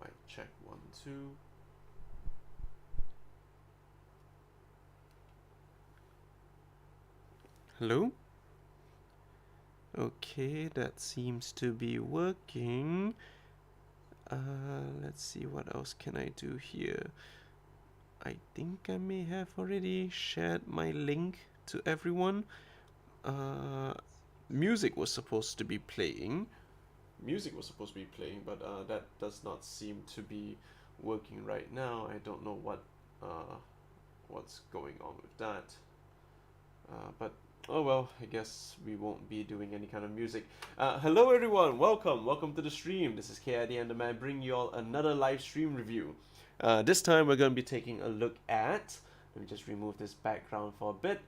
Mic check 1 2. Hello? Okay, that seems to be working. Let's see what else can I do here. I think I may have already shared my link to everyone. Uh, music was supposed to be playing. But that does not seem to be working right now. I don't know what's going on with that. But oh well, I guess we won't be doing any kind of music. Hello everyone, welcome to the stream. This is KID and I bring you all another live stream review. This time we're going to be taking a look at, let me just remove this background for a bit,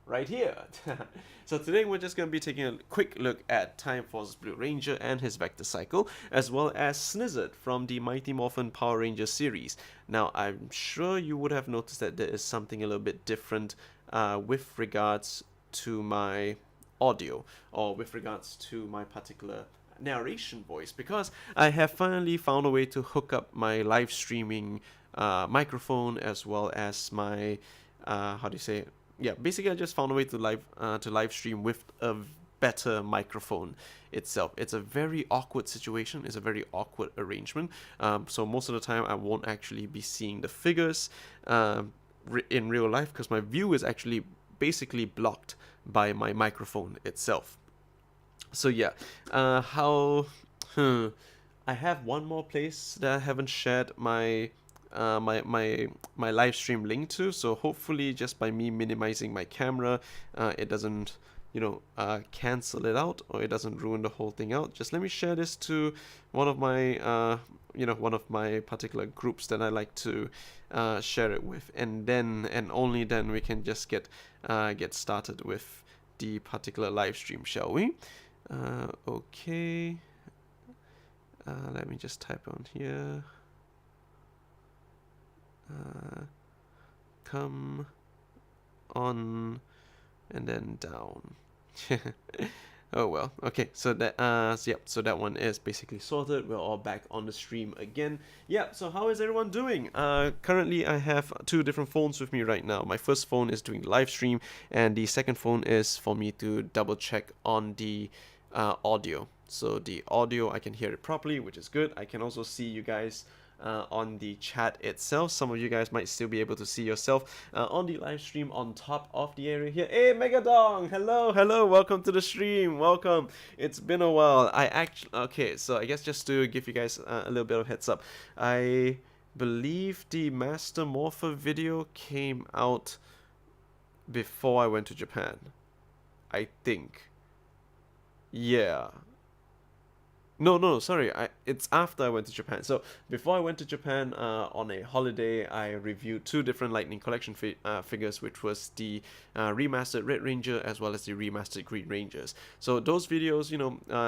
right here. So today we're just going to be taking a quick look at Time Force Blue Ranger and his Vector Cycle, as well as Snizzard from the Mighty Morphin Power Rangers series. Now I'm sure you would have noticed that there is something a little bit different with regards to my audio, or with regards to my particular narration voice, because I have finally found a way to hook up my live streaming microphone, as well as my how do you say it? Yeah, basically I just found a way to live stream with a better microphone itself. It's a very awkward situation. It's a very awkward arrangement. So most of the time I won't actually be seeing the figures in real life, because my view is actually basically blocked by my microphone itself. So yeah, I have one more place that I haven't shared my live stream link to. So hopefully, just by me minimizing my camera, it doesn't cancel it out, or it doesn't ruin the whole thing out. Just let me share this to one of my one of my particular groups that I like to share it with, and then and only then we can just get started with the particular live stream, shall we? Okay. Let me just type on here. Come on, and then down. Oh well. Okay, so so that one is basically sorted. We're all back on the stream again. Yeah, so how is everyone doing? Currently I have two different phones with me right now. My first phone is doing the live stream, and the second phone is for me to double check on the audio. So the audio, I can hear it properly, which is good. I can also see you guys on the chat itself. Some of you guys might still be able to see yourself on the live stream on top of the area here. Hey Megadong, hello, welcome to the stream, welcome. It's been a while. Okay, so I guess just to give you guys a little bit of heads up, I believe the Master Morpher video came out before I went to Japan, I think. Yeah. No, sorry. It's after I went to Japan. So before I went to Japan on a holiday, I reviewed two different Lightning Collection figures, which was the remastered Red Ranger as well as the remastered Green Rangers. So those videos,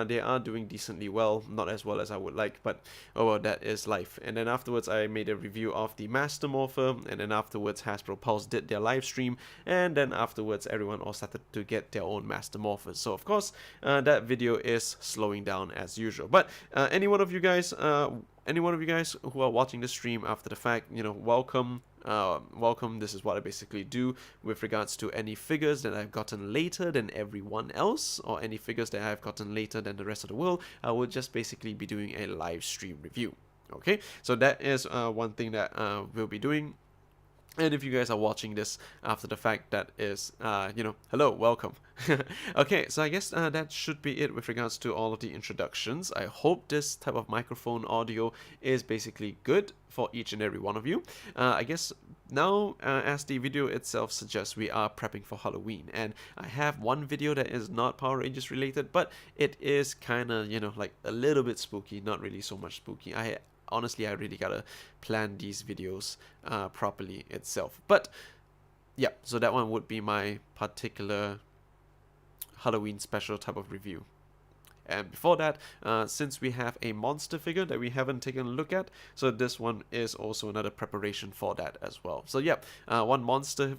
they are doing decently well, not as well as I would like, but oh well, that is life. And then afterwards, I made a review of the Master Morpher, and then afterwards, Hasbro Pulse did their live stream, and then afterwards, everyone all started to get their own Master Morphers. So of course, that video is slowing down as usual. But any one of you guys who are watching the stream after the fact, welcome. Welcome. This is what I basically do with regards to any figures that I've gotten later than everyone else, or any figures that I've gotten later than the rest of the world. I will just basically be doing a live stream review. Okay, so that is one thing that we'll be doing. And if you guys are watching this after the fact, that is, hello, welcome. Okay, so I guess that should be it with regards to all of the introductions. I hope this type of microphone audio is basically good for each and every one of you. I guess now, as the video itself suggests, we are prepping for Halloween. And I have one video that is not Power Rangers related, but it is kind of, like a little bit spooky, not really so much spooky. Honestly, I really gotta plan these videos properly itself. But yeah, so that one would be my particular Halloween special type of review. And before that, since we have a monster figure that we haven't taken a look at, so this one is also another preparation for that as well. So yeah, one monster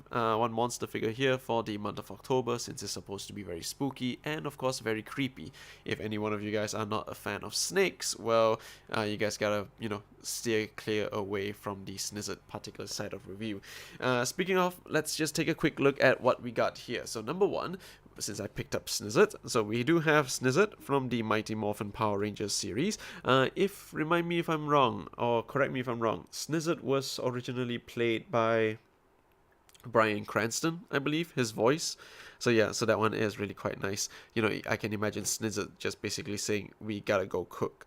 figure here for the month of October, since it's supposed to be very spooky and of course very creepy. If any one of you guys are not a fan of snakes, well, you guys gotta, you know, steer clear away from the Snizzard particular side of review. Speaking of, let's just take a quick look at what we got here. So number one, since I picked up Snizzard, so we do have Snizzard from the Mighty Morphin Power Rangers series. Remind me if I'm wrong, or correct me if I'm wrong, Snizzard was originally played by Bryan Cranston, I believe, his voice. So yeah, so that one is really quite nice. You know, I can imagine Snizzard just basically saying, "We gotta go cook."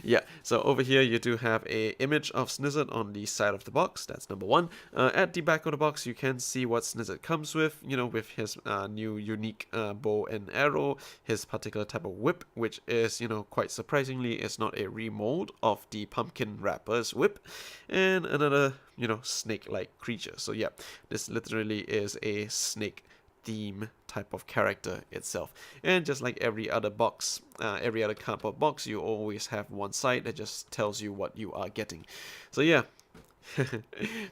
Yeah, so over here you do have a image of Snizzard on the side of the box. That's number one. At the back of the box you can see what Snizzard comes with, you know, with his new unique bow and arrow, his particular type of whip, which is, you know, quite surprisingly is not a remold of the Pumpkin Rapper's whip, and another, you know, snake-like creature. So yeah, this literally is a snake theme type of character itself. And just like every other box, every other cardboard box, you always have one side that just tells you what you are getting. So yeah.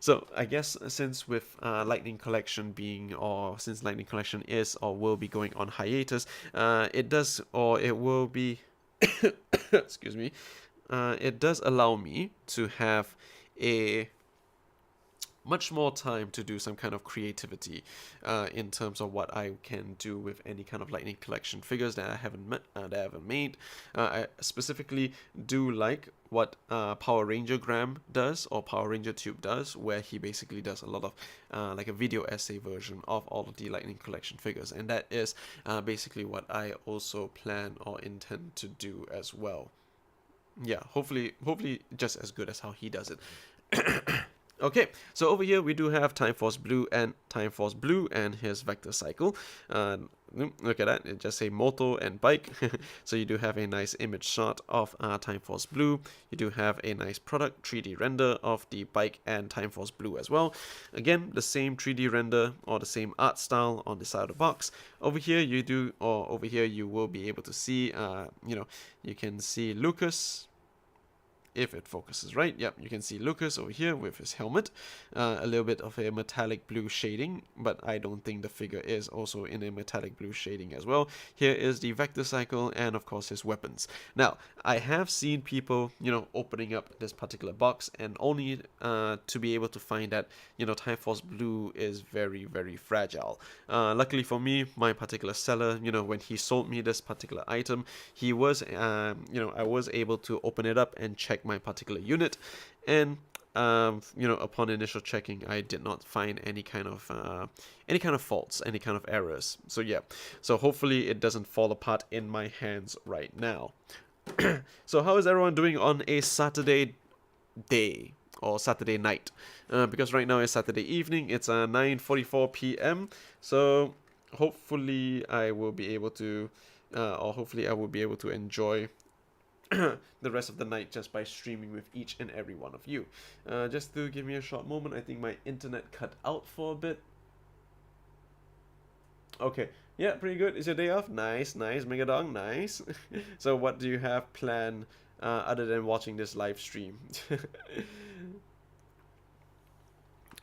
So I guess since with Lightning Collection being, or since Lightning Collection is or will be going on hiatus, it does, or it will be excuse me, it does allow me to have a much more time to do some kind of creativity in terms of what I can do with any kind of Lightning Collection figures that I haven't made. I specifically do like what Power Ranger Graham does, or Power Ranger Tube does, where he basically does a lot of like a video essay version of all of the Lightning Collection figures, and that is basically what I also plan or intend to do as well. Yeah, hopefully just as good as how he does it. Okay, so over here we do have Time Force Blue and his Vector Cycle. Look at that, it just say moto and bike. So you do have a nice image shot of Time Force Blue. You do have a nice product 3D render of the bike and Time Force Blue as well. Again, the same 3D render or the same art style on the side of the box. Over here you will be able to see, you know, you can see Lucas. If it focuses right, yep, you can see Lucas over here with his helmet, a little bit of a metallic blue shading, but I don't think the figure is also in a metallic blue shading as well. Here is the Vector Cycle and of course his weapons. Now, I have seen people, you know, opening up this particular box and only to be able to find that, you know, Time Force Blue is very, very fragile. Luckily for me, my particular seller, you know, when he sold me this particular item, he was, you know, I was able to open it up and check my particular unit, and you know, upon initial checking, I did not find any kind of faults, any kind of errors. So yeah, so hopefully it doesn't fall apart in my hands right now. So how is everyone doing on a Saturday day or Saturday night? Because right now it's Saturday evening. It's 9:44 p.m. So hopefully I will be able to, enjoy the rest of the night just by streaming with each and every one of you. Just to give me a short moment, I think my internet cut out for a bit. Okay, yeah, pretty good. Is your day off? Nice, Megadong, nice. So what do you have planned other than watching this live stream?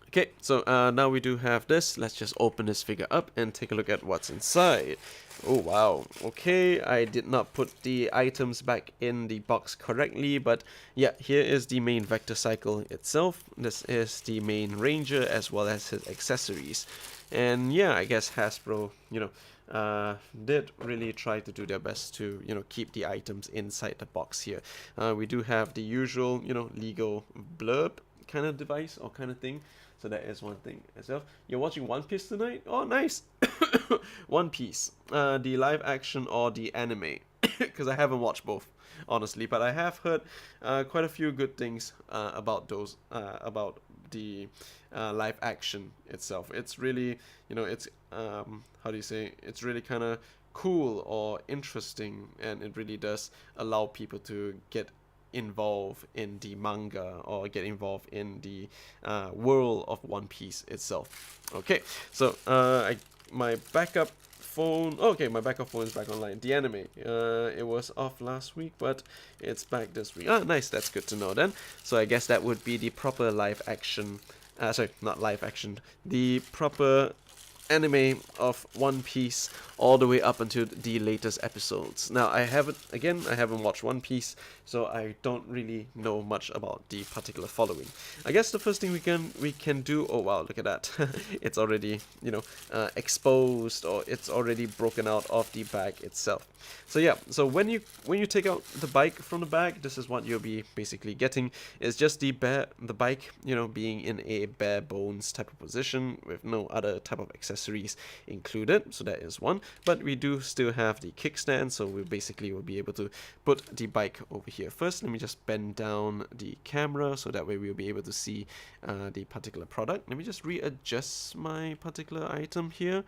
Okay, so now we do have this. Let's just open this figure up and take a look at what's inside. Oh wow, okay, I did not put the items back in the box correctly, but yeah, here is the main Vector Cycle itself. This is the main Ranger as well as his accessories. And yeah, I guess Hasbro, you know, did really try to do their best to, you know, keep the items inside the box here. We do have the usual, you know, legal blurb kind of device or kind of thing. So that is one thing itself. You're watching One Piece tonight? Oh, nice! One Piece. The live action or the anime. Because I haven't watched both, honestly. But I have heard quite a few good things about those, about the live action itself. It's really, you know, it's, how do you say, it's really kind of cool or interesting, and it really does allow people to get involved in the manga or get involved in the world of One Piece itself. Okay, so my backup phone. Okay, my backup phone is back online. The anime. It was off last week, but it's back this week. Ah, nice. That's good to know then. So I guess that would be the proper live action. Sorry, not live action. The proper anime of One Piece all the way up until the latest episodes. Now I haven't watched One Piece, so I don't really know much about the particular following. I guess the first thing we can do, oh wow, look at that. It's already, exposed, or it's already broken out of the bag itself. So yeah, so when you take out the bike from the bag, this is what you'll be basically getting. It's just the bike, being in a bare bones type of position with no other type of accessories included. So that is one. But we do still have the kickstand, so we basically will be able to put the bike over here. First, let me just bend down the camera so that way we'll be able to see the particular product. Let me just readjust my particular item here.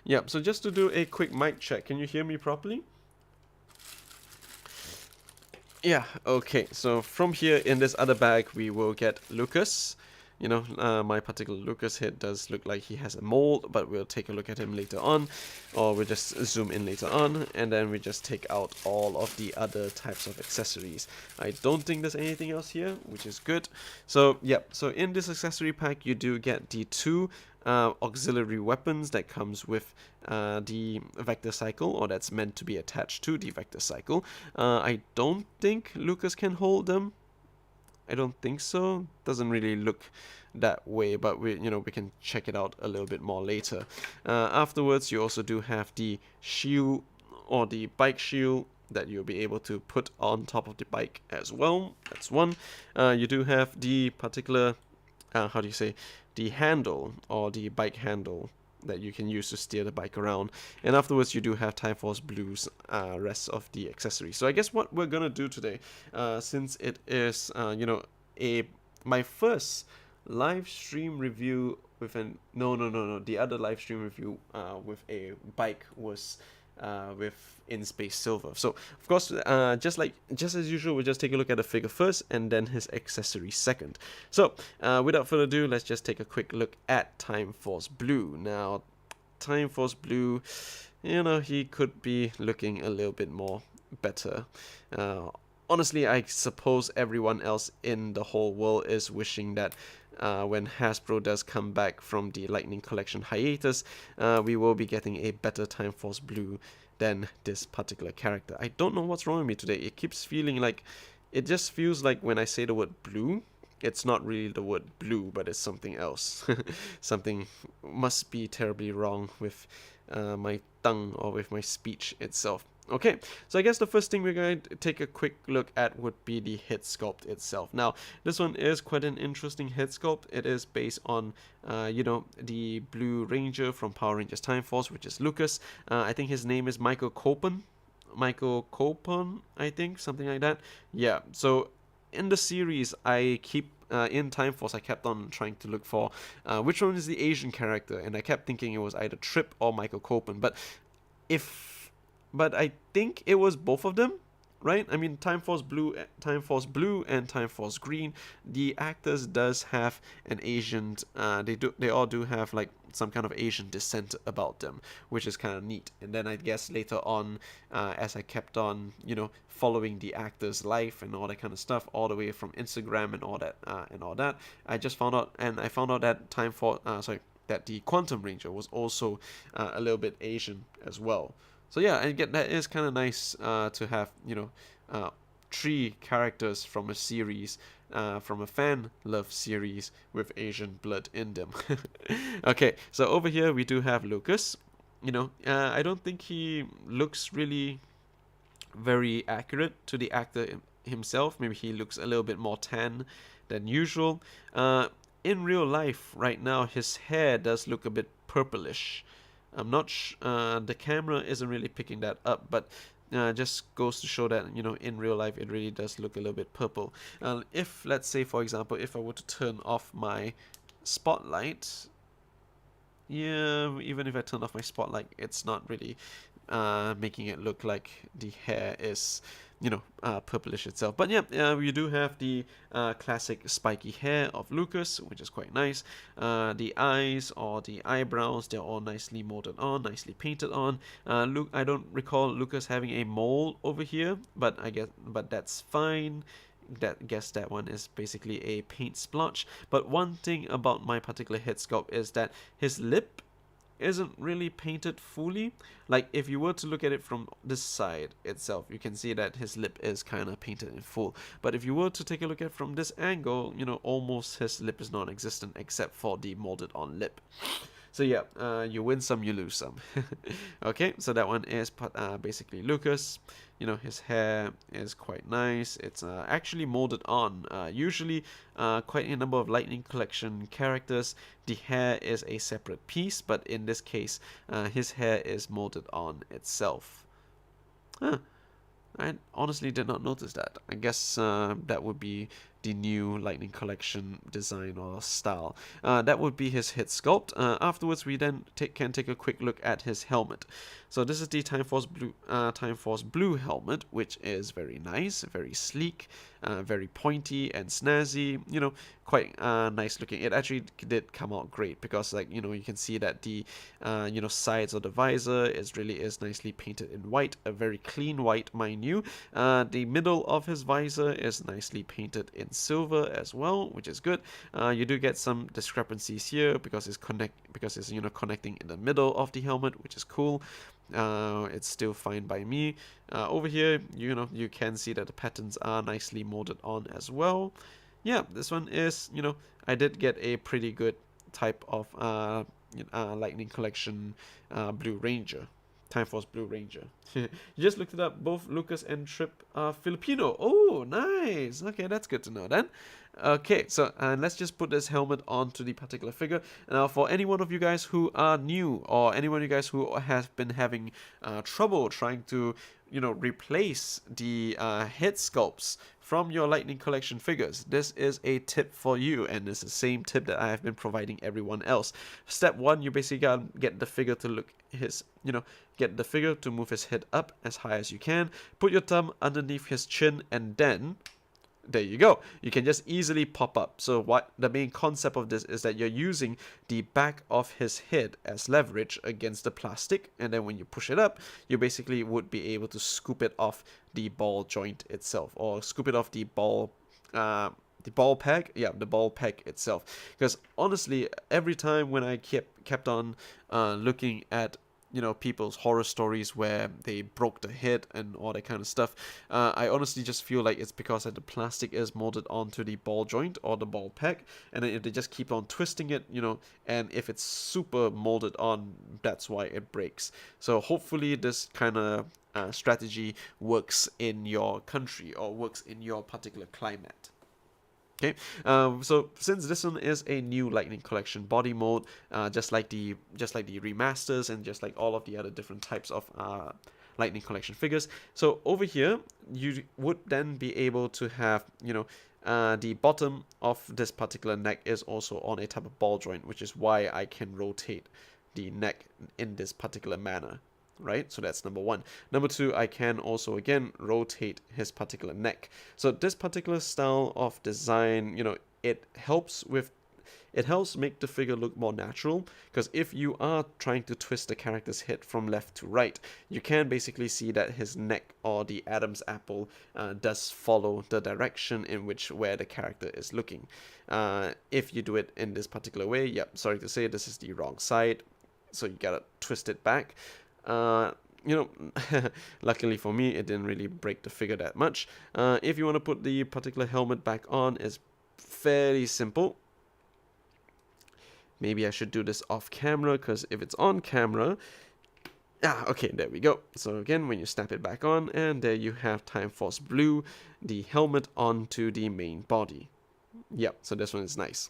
Yeah, so just to do a quick mic check, can you hear me properly? Yeah, okay, so from here in this other bag we will get Lucas. My particular Lucas head does look like he has a mold, but we'll take a look at him later on, or we'll just zoom in later on, and then we just take out all of the other types of accessories. I don't think there's anything else here, which is good. So yeah, so in this accessory pack you do get the two auxiliary weapons that comes with the vector cycle, or that's meant to be attached to the vector cycle. I don't think Lucas can hold them. I don't think so. Doesn't really look that way, but we can check it out a little bit more later. Afterwards, you also do have the shield, or the bike shield, that you'll be able to put on top of the bike as well. That's one. You do have the particular, how do you say, the handle, or the bike handle, that you can use to steer the bike around. And afterwards you do have Time Force Blue's rest of the accessories. So I guess what we're gonna do today, since it is my first live stream review with an the other live stream review with a bike was with In Space Silver. So of course, just as usual, we'll just take a look at the figure first and then his accessory second. So without further ado, let's just take a quick look at Time Force Blue. Now, Time Force Blue, he could be looking a little bit more better. Honestly, I suppose everyone else in the whole world is wishing that when Hasbro does come back from the Lightning Collection hiatus, we will be getting a better Time Force Blue than this particular character. I don't know what's wrong with me today. It keeps feeling like, it just feels like when I say the word blue, it's not really the word blue, but it's something else. Something must be terribly wrong with my tongue, or with my speech itself. Okay, so I guess the first thing we're going to take a quick look at would be the head sculpt itself. Now, this one is quite an interesting head sculpt. It is based on, the Blue Ranger from Power Rangers Time Force, which is Lucas. I think his name is Michael Copen, I think, something like that. Yeah, so in the series, I keep in Time Force, I kept on trying to look for which one is the Asian character, and I kept thinking it was either Trip or Michael Copen, but I think it was both of them, right? I mean, Time Force Blue and Time Force Green, the actors does have an Asian, they all do have like some kind of Asian descent about them, which is kind of neat. And then I guess later on, as I kept on, following the actor's life and all that kind of stuff, all the way from Instagram and all that, I just found out, that that the Quantum Ranger was also a little bit Asian as well. So yeah, and again, that is kind of nice to have, three characters from a series, from a fan-loved series with Asian blood in them. Okay, so over here we do have Lucas. I don't think he looks really very accurate to the actor himself. Maybe he looks a little bit more tan than usual. In real life, right now, his hair does look a bit purplish. I'm not the camera isn't really picking that up, but just goes to show that, in real life it really does look a little bit purple. If, let's say, for example, if I were to turn off my spotlight, yeah, even if I turn off my spotlight, it's not really making it look like the hair is purplish itself. But yeah, we do have the classic spiky hair of Lucas, which is quite nice. The eyes or the eyebrows, they're all nicely molded on, nicely painted on. I don't recall Lucas having a mole over here, but that's fine. Guess that one is basically a paint splotch. But one thing about my particular head sculpt is that his lip isn't really painted fully. Like, if you were to look at it from this side itself, you can see that his lip is kind of painted in full. But if you were to take a look at it from this angle, almost his lip is non-existent except for the molded on lip. So yeah, you win some, you lose some. Okay, so that one is basically Lucas. His hair is quite nice. It's actually molded on. Usually, quite a number of Lightning Collection characters, the hair is a separate piece, but in this case, his hair is molded on itself. Huh. I honestly did not notice that. I guess that would be the new Lightning Collection design or style. That would be his head sculpt. Afterwards, we then can take a quick look at his helmet. So this is the Time Force Blue helmet, which is very nice, very sleek, very pointy and snazzy. Quite nice looking. It actually did come out great because, you can see that the sides of the visor is nicely painted in white, a very clean white, mind you. The middle of his visor is nicely painted in silver as well, which is good. You do get some discrepancies here because it's connecting in the middle of the helmet, which is cool. It's still fine by me. Over here, you can see that the patterns are nicely molded on as well. Yeah, this one is, I did get a pretty good type of Lightning Collection Blue Ranger. Time Force Blue Ranger. You just looked it up. Both Lucas and Trip are Filipino. Oh, nice. Okay, that's good to know then. Okay, so let's just put this helmet onto the particular figure. Now, for any one of you guys who are new, or anyone of you guys who have been having trouble trying to, replace the head sculpts from your Lightning Collection figures, this is a tip for you, and it's the same tip that I have been providing everyone else. Step 1, you basically gotta get the figure to look get the figure to move his head up as high as you can, put your thumb underneath his chin, and then there you go. You can just easily pop up. So what the main concept of this is that you're using the back of his head as leverage against the plastic, and then when you push it up, you basically would be able to scoop it off the ball joint itself, or scoop it off the ball peg. Yeah, the ball peg itself. Because honestly, every time when I kept on looking at people's horror stories where they broke the head and all that kind of stuff, I honestly just feel like it's because the plastic is molded onto the ball joint or the ball peg, and then if they just keep on twisting it, and if it's super molded on, that's why it breaks. So hopefully this kind of strategy works in your country or works in your particular climate. Okay, so since this one is a new Lightning Collection body mold, just like the remasters and just like all of the other different types of Lightning Collection figures, so over here you would then be able to have the bottom of this particular neck is also on a type of ball joint, which is why I can rotate the neck in this particular manner. Right, so that's number 1. Number 2, I can also again rotate his particular neck. So this particular style of design, it helps make the figure look more natural, because if you are trying to twist the character's head from left to right, you can basically see that his neck, or the Adam's apple, does follow the direction in where the character is looking. If you do it in this particular way, yep, sorry to say, this is the wrong side, so you gotta twist it back. Luckily for me, it didn't really break the figure that much. If you want to put the particular helmet back on, it's fairly simple. Maybe I should do this off camera, because if it's on camera, okay, there we go. So again, when you snap it back on, and there you have Time Force Blue, the helmet onto the main body. Yep, so this one is nice.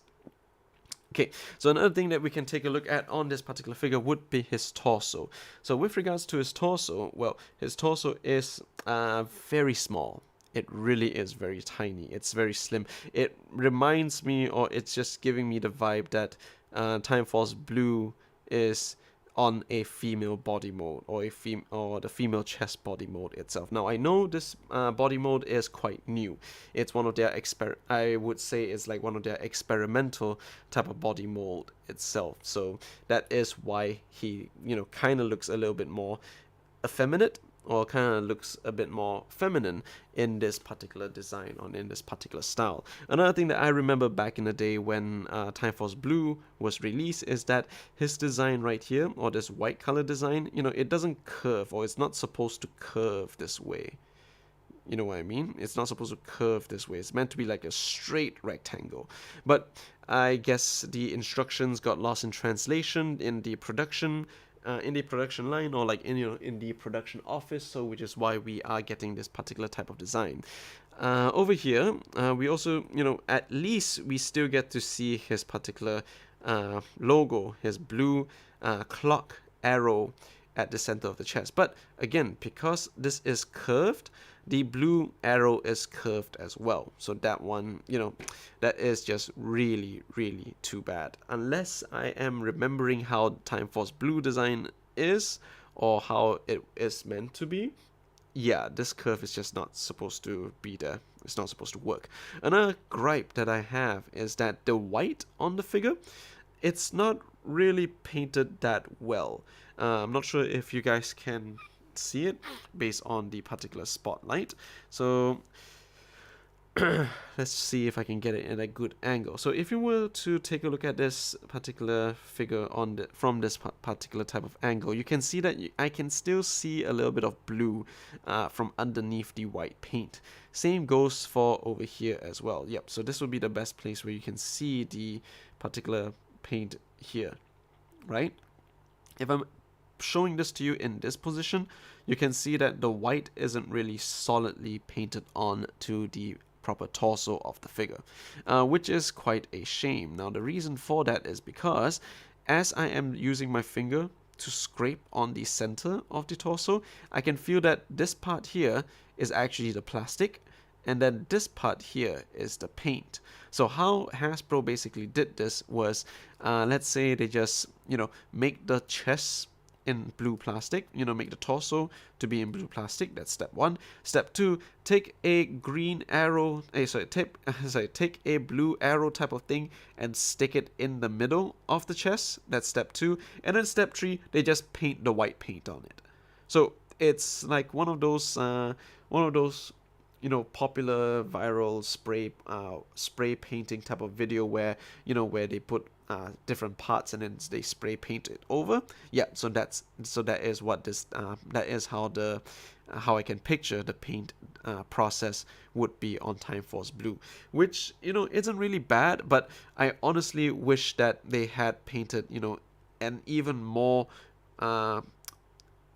Okay, so another thing that we can take a look at on this particular figure would be his torso. So with regards to his torso, well, his torso is very small. It really is very tiny. It's very slim. It reminds me, or it's just giving me the vibe that Time Force Blue is on a female body mode, or the female chest body mode itself. Now I know this body mode is quite new. It's one of their I would say it's like one of their experimental type of body mold itself. So that is why he, kind of looks a little bit more effeminate, or kind of looks a bit more feminine in this particular design, or in this particular style. Another thing that I remember back in the day when Time Force Blue was released is that his design right here, or this white color design, it doesn't curve, or it's not supposed to curve this way. You know what I mean? It's not supposed to curve this way. It's meant to be like a straight rectangle. But I guess the instructions got lost in translation in the production line, or like in the production office, so which is why we are getting this particular type of design. Over here, we also, at least we still get to see his particular logo, his blue clock arrow at the center of the chest. But again, because this is curved, the blue arrow is curved as well. So that one, that is just really, really too bad. Unless I am remembering how Time Force Blue design is, or how it is meant to be. Yeah, this curve is just not supposed to be there. It's not supposed to work. Another gripe that I have is that the white on the figure, it's not really painted that well. I'm not sure if you guys can see it based on the particular spotlight. So let's see if I can get it in a good angle. So if you were to take a look at this particular figure from this particular type of angle, you can see that I can still see a little bit of blue from underneath the white paint. Same goes for over here as well. Yep, so this would be the best place where you can see the particular paint here, right? If I'm showing this to you in this position, you can see that the white isn't really solidly painted on to the proper torso of the figure, which is quite a shame. Now the reason for that is because as I am using my finger to scrape on the center of the torso, I can feel that this part here is actually the plastic, and then this part here is the paint. So how Hasbro basically did this was, let's say they just, make the chest in blue plastic, make the torso to be in blue plastic. That's step one. Step two, take a green arrow, take a blue arrow type of thing and stick it in the middle of the chest. That's step two. And then step three, they just paint the white paint on it. So it's like one of those popular viral spray painting type of video where they put different parts and then they spray paint it over. Yeah, so that is what this that is how I can picture the paint process would be on Time Force Blue, which isn't really bad, but I honestly wish that they had painted an even more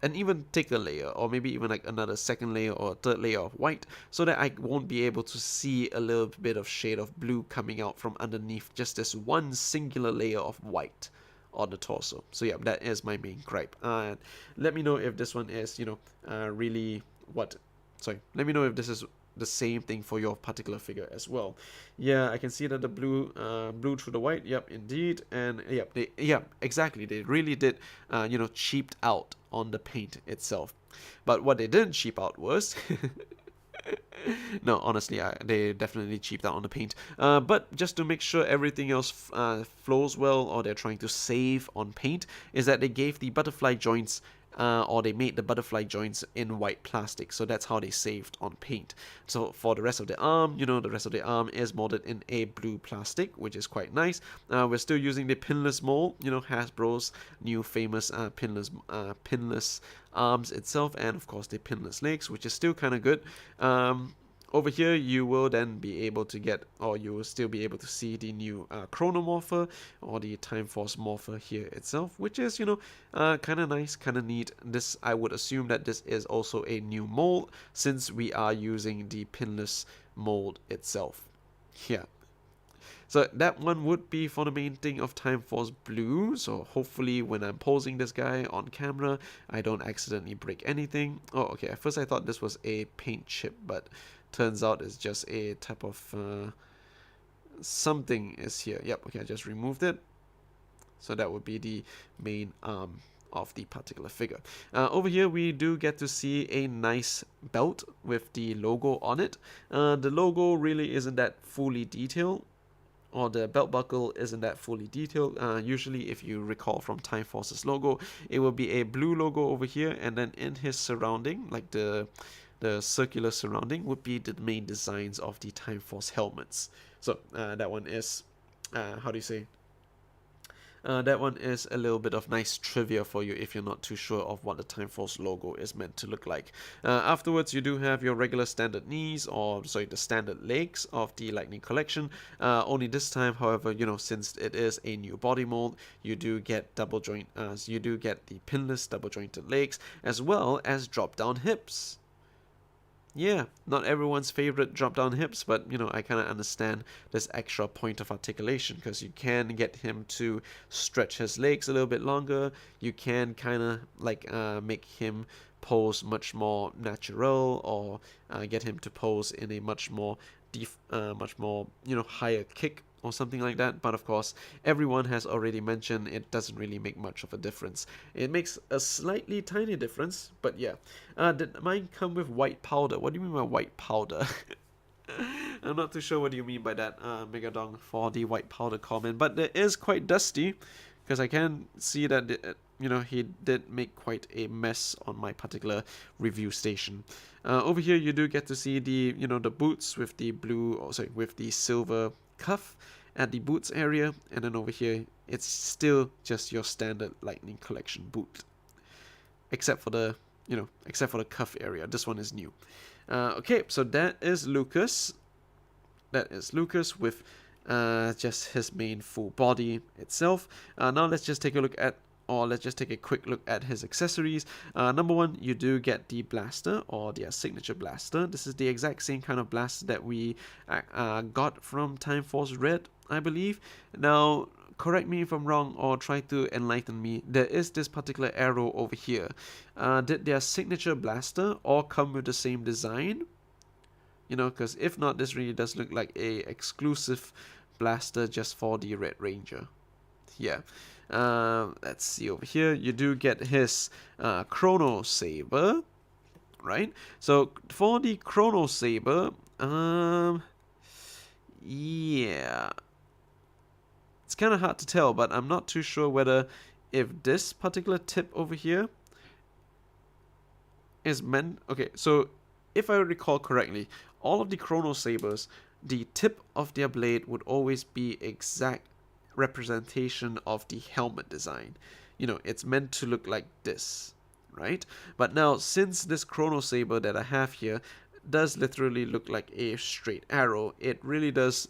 and even thicker layer, or maybe even like another second layer or a third layer of white, so that I won't be able to see a little bit of shade of blue coming out from underneath just this one singular layer of white on the torso. So yeah, that is my main gripe. Let me know if this one is really let me know if this is the same thing for your particular figure as well. Yeah, I can see that the blue through the white. Yep, indeed. And exactly, they really did cheaped out on the paint itself. But what they didn't cheap out was no, honestly, they definitely cheaped out on the paint. But just to make sure everything else flows well, or they're trying to save on paint, is that they gave the butterfly joints or they made the butterfly joints in white plastic. So that's how they saved on paint. So for the rest of the arm, the rest of the arm is molded in a blue plastic, which is quite nice. We're still using the pinless mold, Hasbro's new famous pinless arms itself, and of course the pinless legs, which is still kind of good. Over here, you will then be able to get, or you will still be able to see the new Chronomorpher, or the Time Force Morpher here itself, which is, kind of nice, kind of neat. This, I would assume that this is also a new mold, since we are using the pinless mold itself. Yeah. So that one would be for the main thing of Time Force Blue. So hopefully when I'm posing this guy on camera, I don't accidentally break anything. Oh, okay. At first I thought this was a paint chip, but turns out it's just a type of something is here. Yep, okay, I just removed it. So that would be the main arm of the particular figure. Over here we do get to see a nice belt with the logo on it. The logo really isn't that fully detailed, or the belt buckle isn't that fully detailed. Usually, if you recall from Time Force's logo, it will be a blue logo over here, and then in his surrounding, like the circular surrounding, would be the main designs of the Time Force helmets. So that one is, how do you say? That one is a little bit of nice trivia for you if you're not too sure of what the Time Force logo is meant to look like. Afterwards, you do have your regular standard knees, or sorry, the standard legs of the Lightning Collection. Only this time, however, you know, since it is a new body mold, you do get you do get the pinless double jointed legs, as well as drop down hips. Yeah, not everyone's favorite drop down hips, but you know, I kind of understand this extra point of articulation, because you can get him to stretch his legs a little bit longer. You can kind of like make him pose much more natural, or get him to pose in a much more you know, higher kick or something like that. But of course, everyone has already mentioned it doesn't really make much of a difference. It makes a slightly tiny difference, but yeah. Did mine come with white powder? What do you mean by white powder? I'm not too sure what you mean by that, Megadong, for the white powder comment, but it is quite dusty, because I can see that you know, he did make quite a mess on my particular review station. Over here, you do get to see the, you know, the boots with the blue, or sorry, with the silver cuff at the boots area, and then over here it's still just your standard Lightning Collection boot, except for the, you know, except for the cuff area. This one is new. Okay, so that is Lucas. That is Lucas with just his main full body itself. Now let's just take a look at, or let's just take a quick look at his accessories. Number one, you do get the blaster, or their signature blaster. This is the exact same kind of blaster that we got from Time Force Red, I believe. Now, correct me if I'm wrong, or try to enlighten me. There is this particular arrow over here. Did their signature blaster all come with the same design? You know, because if not, this really does look like a exclusive blaster just for the Red Ranger. Yeah. Let's see over here. You do get his Chrono Saber, right? So for the Chrono Saber, yeah, it's kind of hard to tell, but I'm not too sure whether if this particular tip over here is meant. Okay, so if I recall correctly, all of the Chrono Sabers, the tip of their blade would always be exact representation of the helmet design. You know, it's meant to look like this, right? But now, since this Chrono Saber that I have here does literally look like a straight arrow, it really does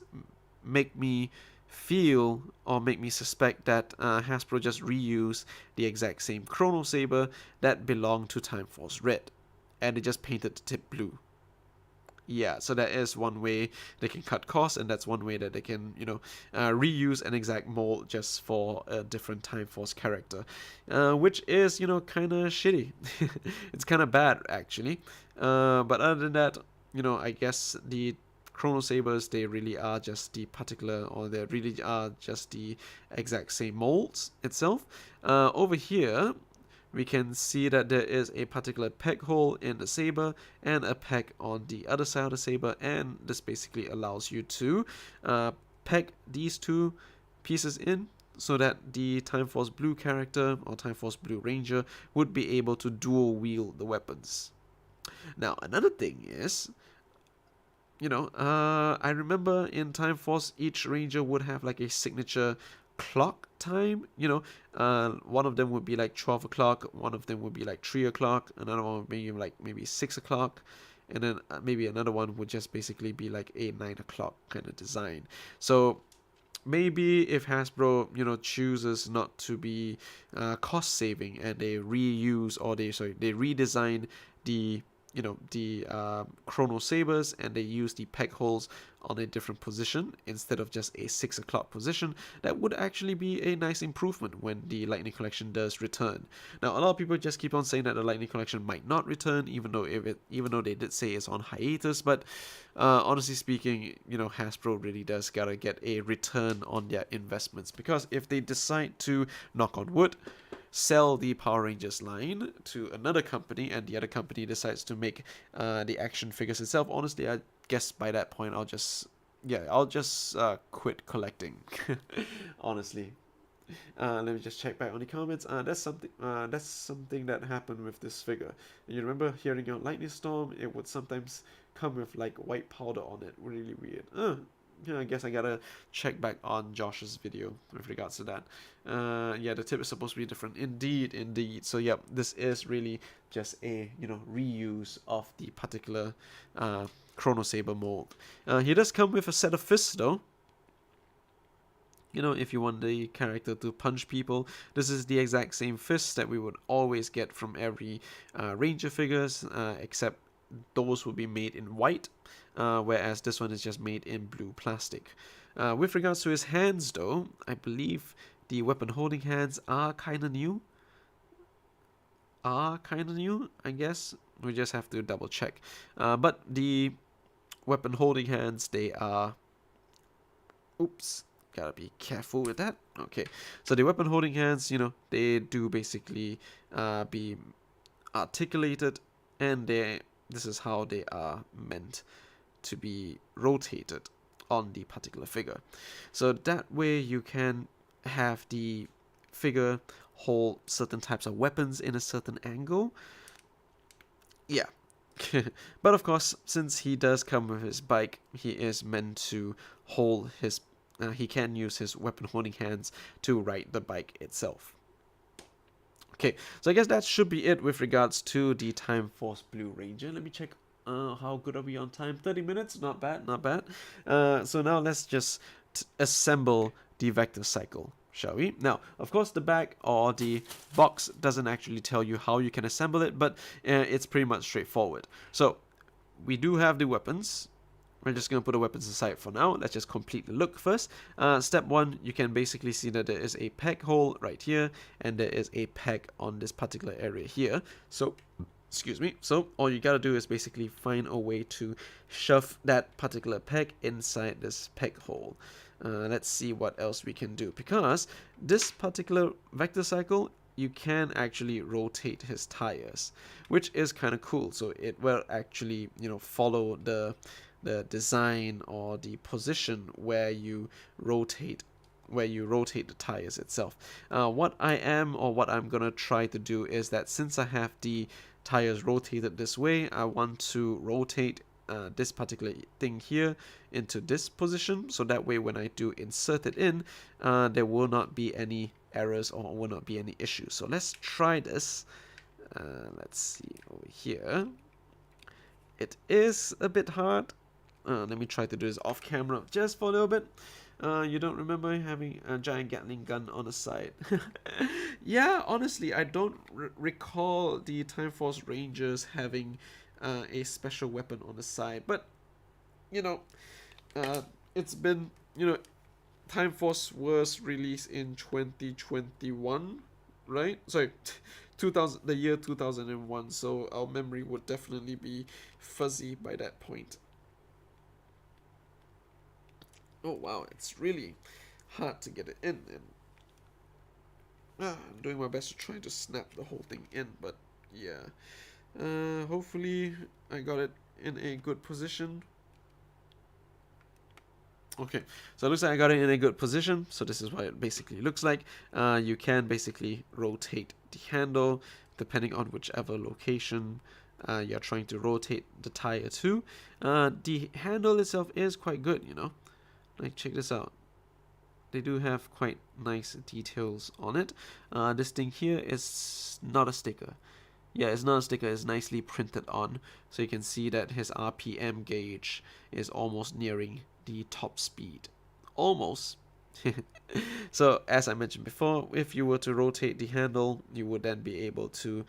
make me feel, or make me suspect, that Hasbro just reused the exact same Chrono Saber that belonged to Time Force Red, and they just painted the tip blue. Yeah, so that is one way they can cut costs, and that's one way that they can, you know, reuse an exact mold just for a different Time Force character, which is, you know, kind of shitty. It's kind of bad, actually. But other than that, you know, I guess the Chrono Sabers, they really are just the particular, or they really are just the exact same molds itself. Over here, we can see that there is a particular peg hole in the saber and a peg on the other side of the saber, and this basically allows you to peg these two pieces in so that the Time Force Blue character, or Time Force Blue Ranger, would be able to dual wield the weapons. Now, another thing is, you know, I remember in Time Force each Ranger would have like a signature clock time. You know, one of them would be like 12 o'clock, one of them would be like 3 o'clock, another one would be like maybe 6 o'clock, and then maybe another one would just basically be like a 9 o'clock kind of design. So maybe if Hasbro, you know, chooses not to be cost saving, and they reuse, or they redesign the, you know, the Chrono Sabers, and they use the peg holes on a different position instead of just a 6 o'clock position, that would actually be a nice improvement when the Lightning Collection does return. Now, a lot of people just keep on saying that the Lightning Collection might not return, even though they did say it's on hiatus. But honestly speaking, you know, Hasbro really does gotta get a return on their investments, because if they decide to, knock on wood, sell the Power Rangers line to another company, and the other company decides to make the action figures itself. Honestly, I guess by that point I'll just quit collecting. Honestly. Let me just check back on the comments. That's something that happened with this figure. And you remember hearing your lightning storm? It would sometimes come with like white powder on it. Really weird. Yeah, I guess I gotta check back on Josh's video with regards to that. Yeah, the tip is supposed to be different. Indeed, indeed. So yeah, this is really just a reuse of the particular Chrono Saber mold. He does come with a set of fists though. If you want the character to punch people, this is the exact same fist that we would always get from every Ranger figures, except those will be made in white, whereas this one is just made in blue plastic. With regards to his hands though, I believe the weapon holding hands are kind of new. I guess. We just have to double check. But the weapon holding hands, they are... Oops. Gotta be careful with that. Okay, so the weapon holding hands, they do basically be articulated, and this is how they are meant to be rotated on the particular figure. So that way you can have the figure hold certain types of weapons in a certain angle. Yeah. But of course, since he does come with his bike, he is meant to hold his he can use his weapon holding hands to ride the bike itself. Okay, so I guess that should be it with regards to the Time Force Blue Ranger. Let me check how good are we on time. 30 minutes, not bad, not bad. So now let's just assemble the Vector Cycle, shall we? Now, of course, the bag or the box doesn't actually tell you how you can assemble it, but it's pretty much straightforward. So we do have the weapons. We're just going to put the weapons aside for now. Let's just complete the look first. Step 1, you can basically see that there is a peg hole right here, and there is a peg on this particular area here. So, excuse me. So, all you got to do is basically find a way to shove that particular peg inside this peg hole. Let's see what else we can do. Because this particular Vector Cycle, you can actually rotate his tires, which is kind of cool. So, it will actually, follow the design or the position where you rotate the tires itself. What I'm gonna try to do is that since I have the tires rotated this way, I want to rotate this particular thing here into this position, so that way when I do insert it in, there will not be any errors or will not be any issues. So let's try this. Let's see over here. It is a bit hard. Let me try to do this off camera just for a little bit. You don't remember having a giant Gatling gun on the side? Yeah, honestly, I don't recall the Time Force Rangers having a special weapon on the side. But, it's been, Time Force was released in 2021, right? Sorry, the year 2001. So our memory would definitely be fuzzy by that point. Oh wow, it's really hard to get it in. And I'm doing my best to try to snap the whole thing in, but yeah. Hopefully I got it in a good position. Okay, so it looks like I got it in a good position. So this is what it basically looks like. You can basically rotate the handle depending on whichever location you're trying to rotate the tire to. The handle itself is quite good, Like, check this out. They do have quite nice details on it. This thing here is not a sticker. Yeah, it's not a sticker. It's nicely printed on. So you can see that his RPM gauge is almost nearing the top speed. Almost. So, as I mentioned before, if you were to rotate the handle, you would then be able to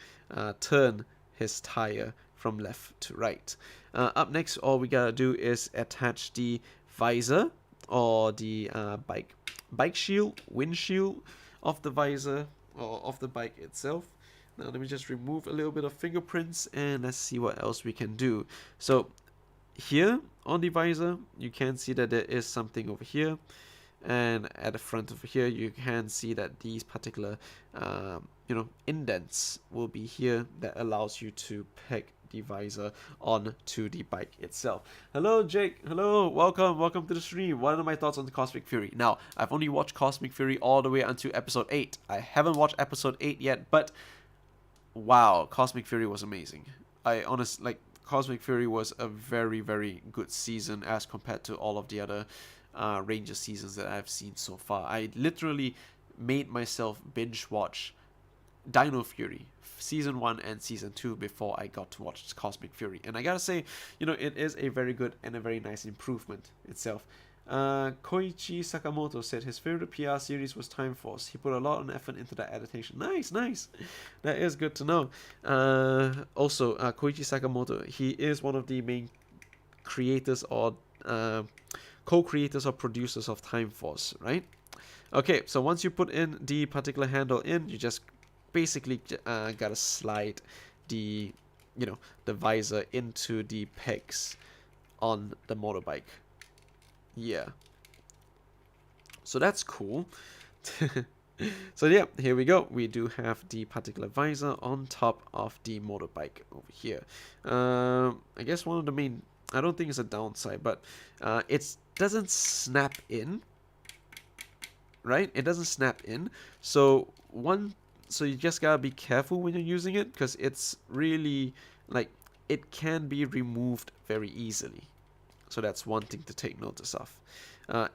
turn his tire from left to right. Up next, all we gotta do is attach the visor or the bike shield, windshield of the visor or of the bike itself. Now let me just remove a little bit of fingerprints and let's see what else we can do. So here on the visor, you can see that there is something over here, and at the front over here you can see that these particular indents will be here that allows you to peg the visor onto the bike itself. Hello Jake, hello, welcome to the stream. What are my thoughts on the Cosmic Fury? Now, I've only watched Cosmic Fury all the way until episode 8. I haven't watched episode 8 yet, but wow, Cosmic Fury was amazing. Cosmic Fury was a very, very good season as compared to all of the other Ranger seasons that I've seen so far. I literally made myself binge watch Dino Fury season 1 and season 2 before I got to watch Cosmic Fury, and I gotta say, it is a very good and a very nice improvement itself. Koichi Sakamoto said his favorite PR series was Time Force. He put a lot of effort into that adaptation. Nice. That is good to know. Also, Koichi Sakamoto, he is one of the main creators or co-creators or producers of Time Force, right? Okay, so once you put in the particular handle in, you just basically gotta slide the the visor into the pegs on the motorbike. Yeah, so that's cool. So yeah, here we go. We do have the particular visor on top of the motorbike over here. I guess one of the main, I don't think it's a downside, but it doesn't snap in, right? It doesn't snap in. So you just gotta be careful when you're using it, because it's really it can be removed very easily. So that's one thing to take notice of.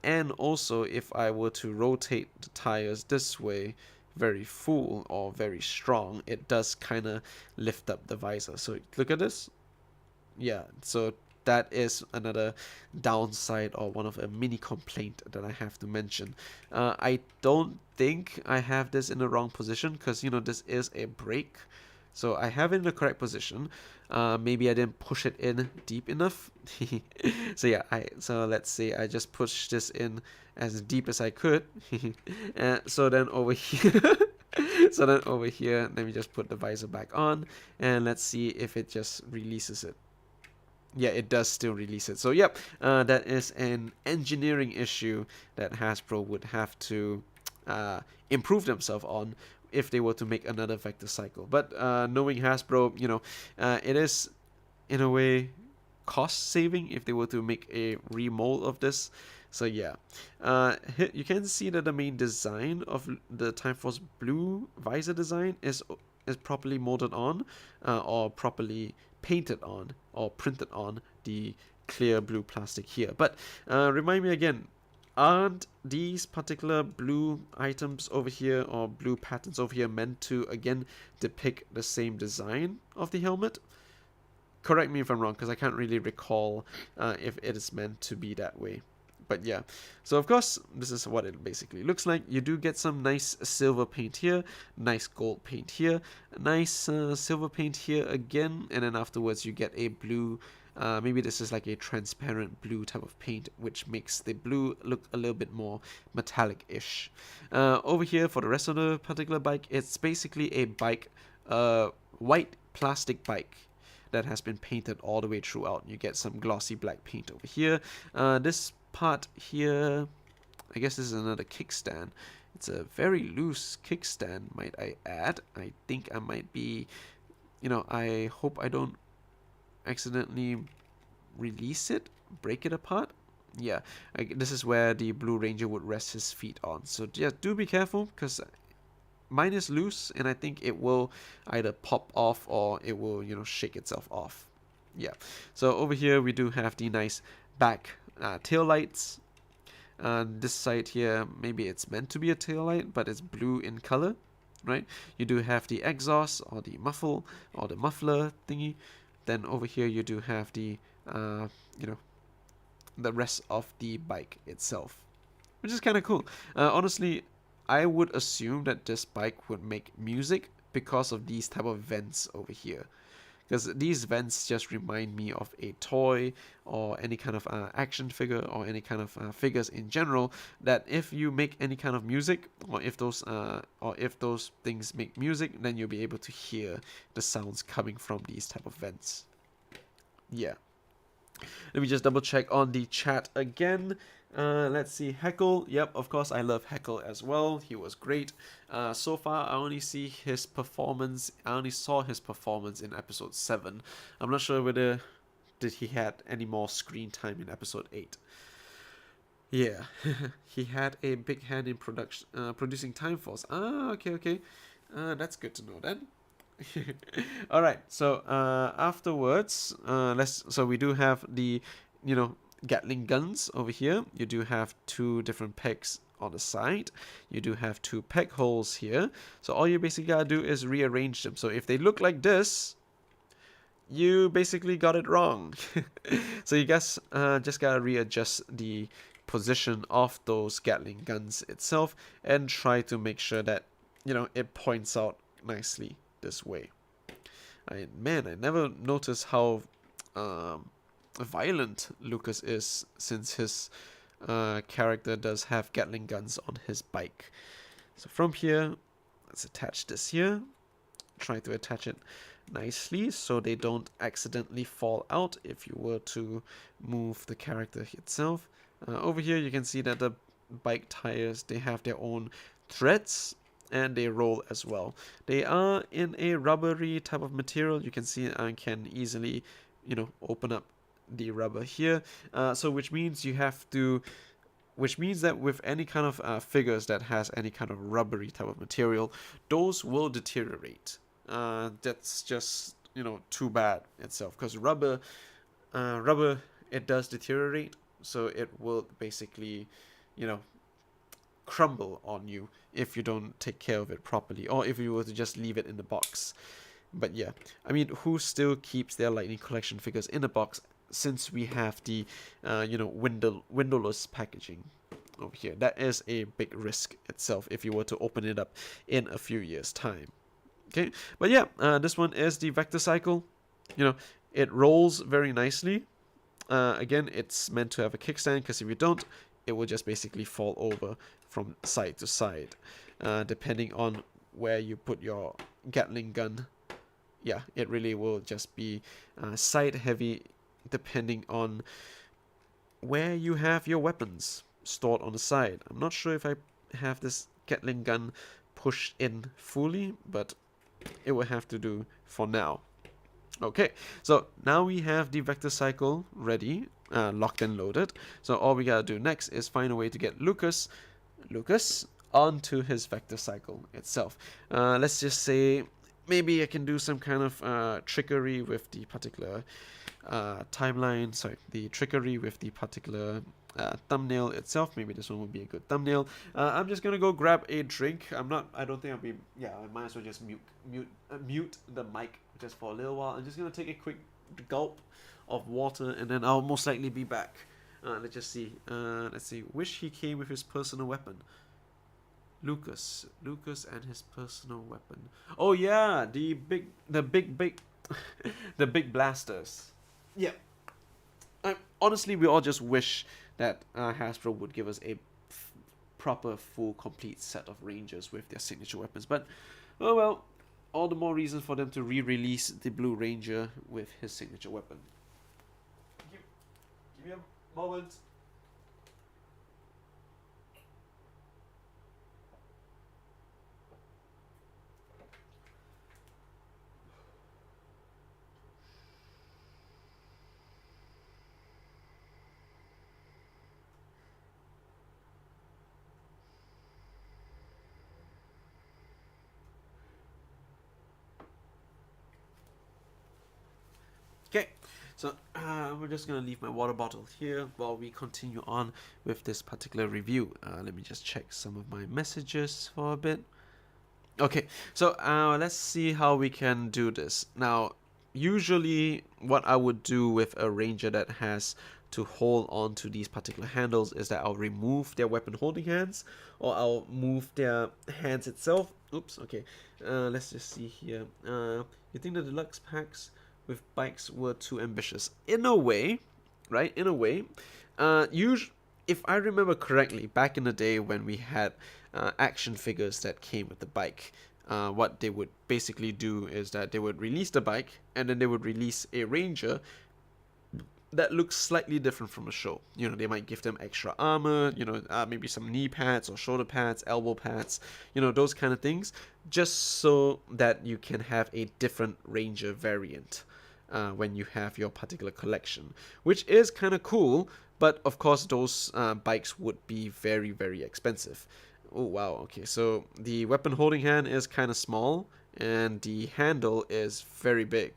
And also, if I were to rotate the tires this way, very full or very strong, it does kind of lift up the visor. So look at this. Yeah, so that is another downside or one of a mini complaint that I have to mention. I don't think I have this in the wrong position, because this is a brake. So I have it in the correct position. Maybe I didn't push it in deep enough. So yeah, so let's say I just pushed this in as deep as I could. So then over here, let me just put the visor back on, and let's see if it just releases it. Yeah, it does still release it. So yep, that is an engineering issue that Hasbro would have to improve themselves on if they were to make another vector cycle. But knowing Hasbro, it is in a way cost saving if they were to make a remold of this. So yeah, you can see that the main design of the Time Force Blue visor design is properly molded on, or properly painted on, or printed on the clear blue plastic here. But remind me again, aren't these particular blue items over here, or blue patterns over here, meant to again depict the same design of the helmet? Correct me if I'm wrong, because I can't really recall if it is meant to be that way. But yeah, so of course, this is what it basically looks like. You do get some nice silver paint here, nice gold paint here, nice silver paint here again, and then afterwards you get a blue, maybe this is like a transparent blue type of paint, which makes the blue look a little bit more metallic-ish. Over here, for the rest of the particular bike, it's basically a bike, white plastic bike that has been painted all the way throughout. You get some glossy black paint over here. This part here, I guess this is another kickstand. It's a very loose kickstand, might I add. I think I might be, I hope I don't accidentally release it, break it apart. Yeah, this is where the Blue Ranger would rest his feet on. So yeah, do be careful, because mine is loose, and I think it will either pop off or it will, shake itself off. Yeah, so over here we do have the nice back tail lights. This side here, maybe it's meant to be a tail light, but it's blue in color, right? You do have the exhaust or the muffle or the muffler thingy. Then over here you do have the the rest of the bike itself, which is kind of cool. Honestly, I would assume that this bike would make music because of these type of vents over here. Because these vents just remind me of a toy or any kind of action figure or any kind of figures in general, that if you make any kind of music, or if those things make music, then you'll be able to hear the sounds coming from these type of vents. Yeah. Let me just double check on the chat again. Let's see, Heckle. Yep, of course, I love Heckle as well. He was great. So far, I only see his performance. I only saw his performance in episode 7. I'm not sure whether did he had any more screen time in episode 8. Yeah, he had a big hand in production, producing Time Force. Ah, okay, okay. That's good to know then. All right. So afterwards, so we do have the, you know, Gatling guns over here. You do have 2 different pegs on the side. You do have 2 peg holes here. So all you basically gotta do is rearrange them. So if they look like this, you basically got it wrong. So you guys just gotta readjust the position of those Gatling guns itself and try to make sure that, you know, it points out nicely this way. I never noticed how violent Lucas is, since his character does have Gatling guns on his bike. So from here, let's attach this here. Try to attach it nicely so they don't accidentally fall out if you were to move the character itself. Over here you can see that the bike tires, they have their own threads and they roll as well. They are in a rubbery type of material. You can see I can easily, you know, open up the rubber here. So which means that with any kind of figures that has any kind of rubbery type of material, those will deteriorate. That's just, you know, too bad itself, because rubber it does deteriorate, so it will basically, you know, crumble on you if you don't take care of it properly, or if you were to just leave it in the box. But yeah, I mean, who still keeps their Lightning Collection figures in the box, since we have the you know, windowless packaging over here? That is a big risk itself if you were to open it up in a few years time. Okay, but yeah, this one is the Vector Cycle. You know, it rolls very nicely. Again, it's meant to have a kickstand, because if you don't, it will just basically fall over from side to side, depending on where you put your Gatling gun. Yeah, it really will just be side heavy, depending on where you have your weapons stored on the side. I'm not sure if I have this Gatling gun pushed in fully, but it will have to do for now. Okay, so now we have the Vector Cycle ready, locked and loaded. So all we gotta do next is find a way to get Lucas onto his Vector Cycle itself. Let's just say maybe I can do some kind of trickery with the particular timeline. Sorry, the trickery with the particular thumbnail itself. Maybe this one would be a good thumbnail. I'm just gonna go grab a drink. I don't think I'll be. Yeah, I might as well just mute the mic just for a little while. I'm just gonna take a quick gulp of water, and then I'll most likely be back. Let's just see. Let's see. Wish he came with his personal weapon. Lucas and his personal weapon. Oh yeah, the big the big blasters. Yeah. Honestly, we all just wish that Hasbro would give us a proper, full, complete set of Rangers with their signature weapons. But, oh well, all the more reason for them to re-release the Blue Ranger with his signature weapon. Give me a moment. Okay, so we're just gonna leave my water bottle here while we continue on with this particular review. Let me just check some of my messages for a bit. Okay, so let's see how we can do this. Now, usually what I would do with a ranger that has to hold on to these particular handles is that I'll remove their weapon holding hands, or I'll move their hands itself. Oops, okay. Let's just see here. You think the deluxe packs with bikes were too ambitious? In a way, right? In a way. If I remember correctly, back in the day when we had action figures that came with the bike, what they would basically do is that they would release the bike, and then they would release a ranger that looks slightly different from the show. You know, they might give them extra armor, you know, maybe some knee pads or shoulder pads, elbow pads, you know, those kind of things, just so that you can have a different Ranger variant when you have your particular collection, which is kind of cool. But of course, those bikes would be very, very expensive. Oh wow, okay, so the weapon holding hand is kind of small, and the handle is very big.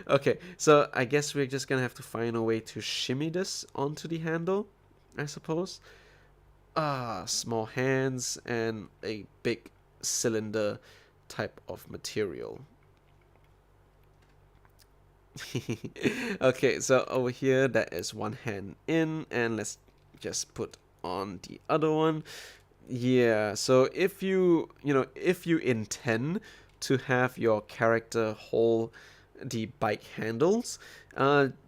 Okay, so I guess we're just gonna have to find a way to shimmy this onto the handle, I suppose. Small hands and a big cylinder type of material. Okay, so over here that is one hand in, and let's just put on the other one. Yeah, so if you intend to have your character hold the bike handles,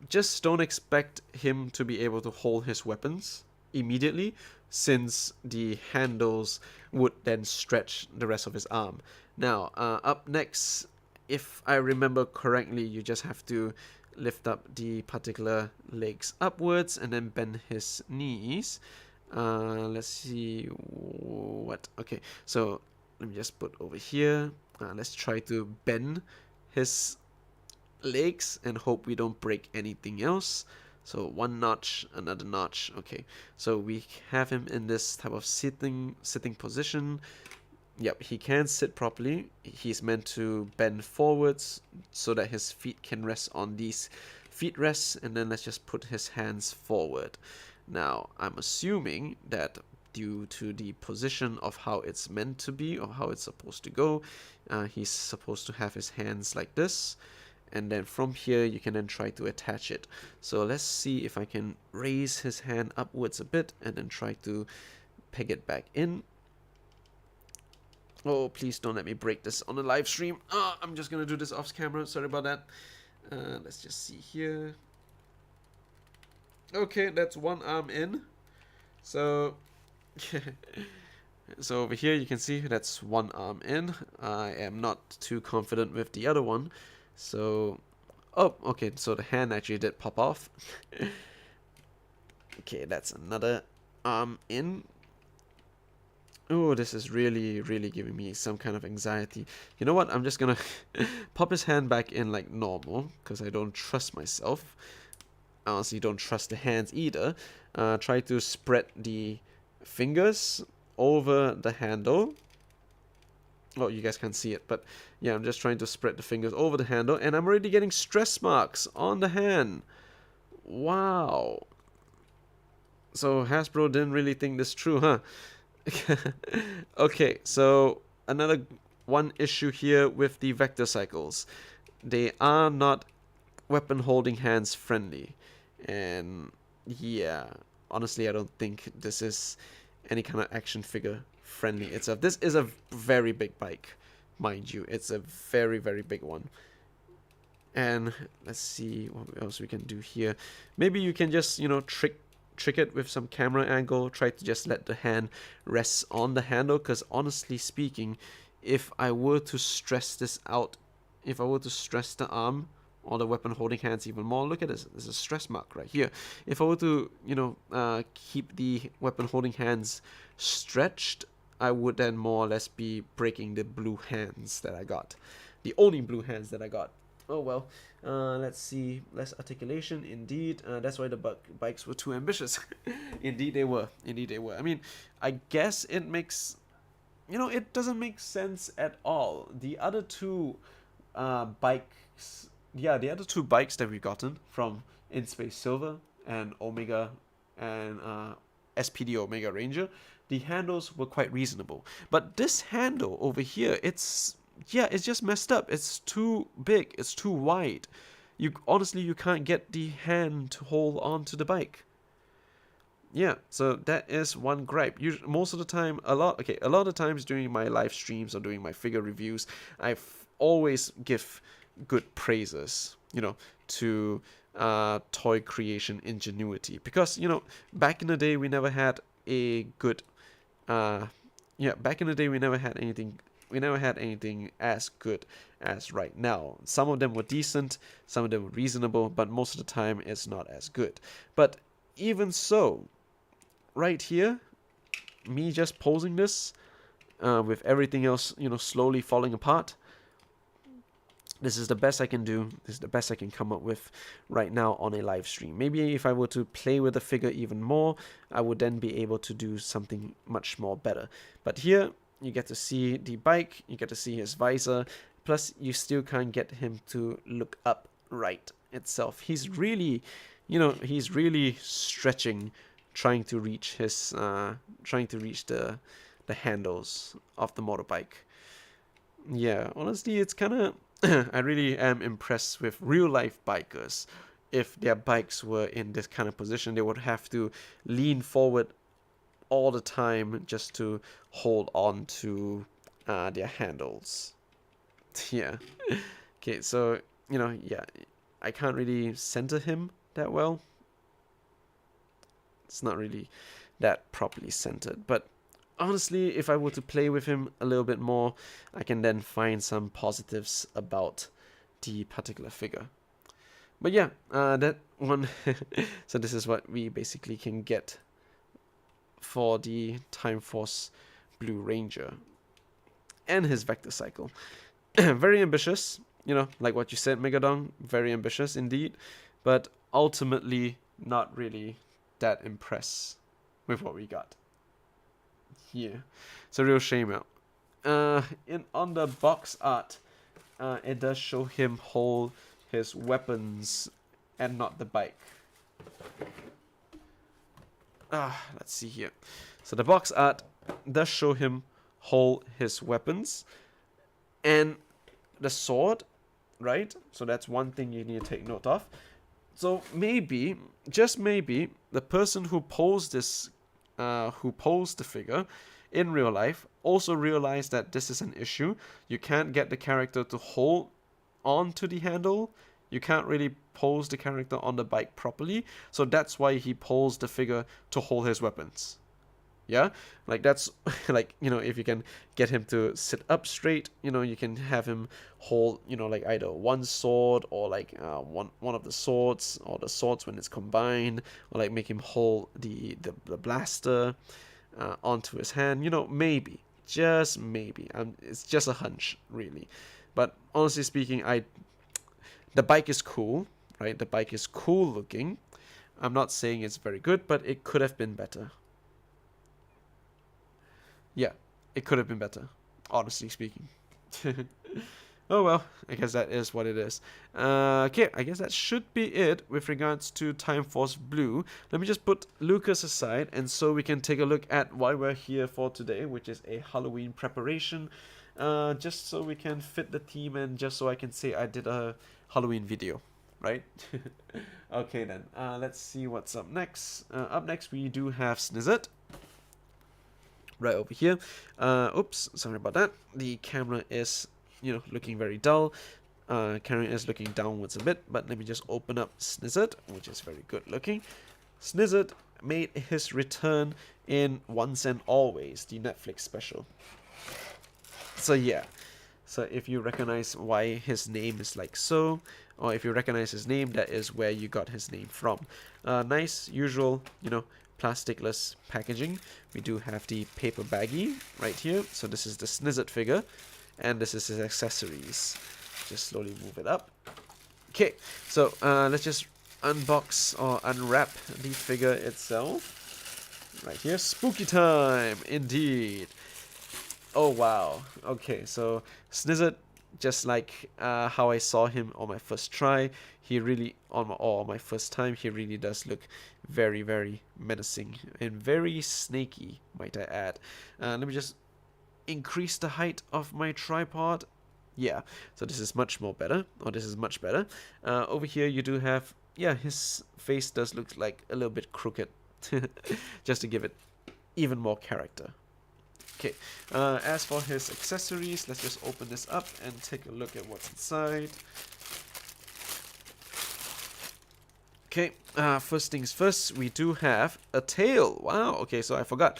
just don't expect him to be able to hold his weapons immediately, since the handles would then stretch the rest of his arm. Now, up next, if I remember correctly, you just have to lift up the particular legs upwards and then bend his knees. Let's see what. Okay, so let me just put over here. Let's try to bend his legs and hope we don't break anything else. So one notch, another notch. Okay, so we have him in this type of sitting position. Yep, he can sit properly. He's meant to bend forwards so that his feet can rest on these feet rests, and then let's just put his hands forward. Now, I'm assuming that due to the position of how it's meant to be or how it's supposed to go, he's supposed to have his hands like this, and then from here you can then try to attach it. So let's see if I can raise his hand upwards a bit and then try to peg it back in. Oh, please don't let me break this on the live stream. I'm just gonna do this off camera, sorry about that. Let's just see here. Okay, that's one arm in. So so over here you can see that's one arm in. I am not too confident with the other one. So, oh, okay, so the hand actually did pop off. Okay, that's another arm in. Oh, this is really, really giving me some kind of anxiety. You know what? I'm just gonna pop his hand back in like normal, because I don't trust myself. I honestly don't trust the hands either. Try to spread the fingers over the handle. Oh, you guys can't see it, but yeah, I'm just trying to spread the fingers over the handle, and I'm already getting stress marks on the hand. Wow. So Hasbro didn't really think this through, huh? Okay, so another one issue here with the vector cycles. They are not weapon holding hands friendly. And yeah, honestly, I don't think this is any kind of action figure friendly itself. This is a very big bike, mind you. It's a very, very big one. And let's see what else we can do here. Maybe you can just, you know, trick it with some camera angle. Try to just let the hand rest on the handle, because honestly speaking, if I were to stress this out, if I were to stress the arm or the weapon holding hands even more, look at this, there's a stress mark right here. If I were to, you know, keep the weapon holding hands stretched, I would then more or less be breaking the blue hands that I got, the only blue hands that I got. Oh well. Let's see, less articulation, indeed. That's why the bikes were too ambitious. Indeed they were. Indeed they were. I mean, I guess it makes, you know, it doesn't make sense at all. The other two bikes, yeah, the other two bikes that we've gotten from In Space Silver and Omega and SPD Omega Ranger, the handles were quite reasonable. But this handle over here, it's just messed up. It's too big. It's too wide. Honestly, you can't get the hand to hold on to the bike. Yeah, so that is one gripe. Most of the time, a lot of times during my live streams or doing my figure reviews, I've always give good praises, you know, to toy creation ingenuity, because, you know, back in the day we never had a good back in the day we never had anything we never had anything as good as right now. Some of them were decent, some of them were reasonable, but most of the time it's not as good. But even so, right here, me just posing this with everything else, you know, slowly falling apart. This is the best I can do. This is the best I can come up with right now on a live stream. Maybe if I were to play with the figure even more, I would then be able to do something much more better. But here, you get to see the bike, you get to see his visor, plus you still can't get him to look up right itself. He's really, you know, he's really stretching, trying to reach his, the handles of the motorbike. Yeah, honestly, it's kind of I really am impressed with real life bikers. If their bikes were in this kind of position, they would have to lean forward all the time just to hold on to their handles. Yeah. Okay, so, you know, yeah, I can't really center him that well. It's not really that properly centered, but honestly, if I were to play with him a little bit more, I can then find some positives about the particular figure. But yeah, that one, so this is what we basically can get for the Time Force Blue Ranger and his Vector Cycle. Very ambitious, you know, like what you said, Megadon, very ambitious indeed, but ultimately not really that impressed with what we got. Yeah, it's a real shame out. On the box art, it does show him hold his weapons and not the bike. Let's see here. So the box art does show him hold his weapons and the sword, right? So that's one thing you need to take note of. So maybe, just maybe, the person who posed this who posed the figure in real life also realized that this is an issue. You can't get the character to hold on to the handle. You can't really pose the character on the bike properly. So that's why he posed the figure to hold his weapons. Yeah, like that's like, you know, if you can get him to sit up straight, you know, you can have him hold, you know, like either one sword or like one of the swords, or the swords when it's combined, or like make him hold the blaster onto his hand. You know, maybe, just maybe. It's just a hunch, really. But honestly speaking, the bike is cool, right? The bike is cool looking. I'm not saying it's very good, but it could have been better. Yeah, it could have been better, honestly speaking. Oh well, I guess that is what it is. Okay, I guess that should be it with regards to Time Force Blue. Let me just put Lucas aside, and so we can take a look at why we're here for today, which is a Halloween preparation. Just so we can fit the theme, and just so I can say I did a Halloween video, right? Okay then, let's see what's up next. Up next we do have Snizzard. Right over here. Oops, sorry about that. The camera is, you know, looking very dull. Camera is looking downwards a bit, but let me just open up Snizzard, which is very good looking. Snizzard made his return in Once and Always, the Netflix special. So yeah, so if you recognize why his name is like so, or if you recognize his name, that is where you got his name from. Nice, usual, you know, plasticless packaging. We do have the paper baggie right here. So this is the Snizzard figure, and this is his accessories. Just slowly move it up. Okay, so let's just unbox or unwrap the figure itself. Right here, spooky time, indeed. Oh wow. Okay, so Snizzard, just like how I saw him on my first try, he really, on my first time, he really does look very, very menacing and very snaky, might I add. Let me just increase the height of my tripod. Yeah, so this is much more better, or this is much better. Over here you do have, yeah, his face does look like a little bit crooked, just to give it even more character. Okay, as for his accessories, let's just open this up and take a look at what's inside. Okay, first things first, we do have a tail. Wow, okay, so I forgot.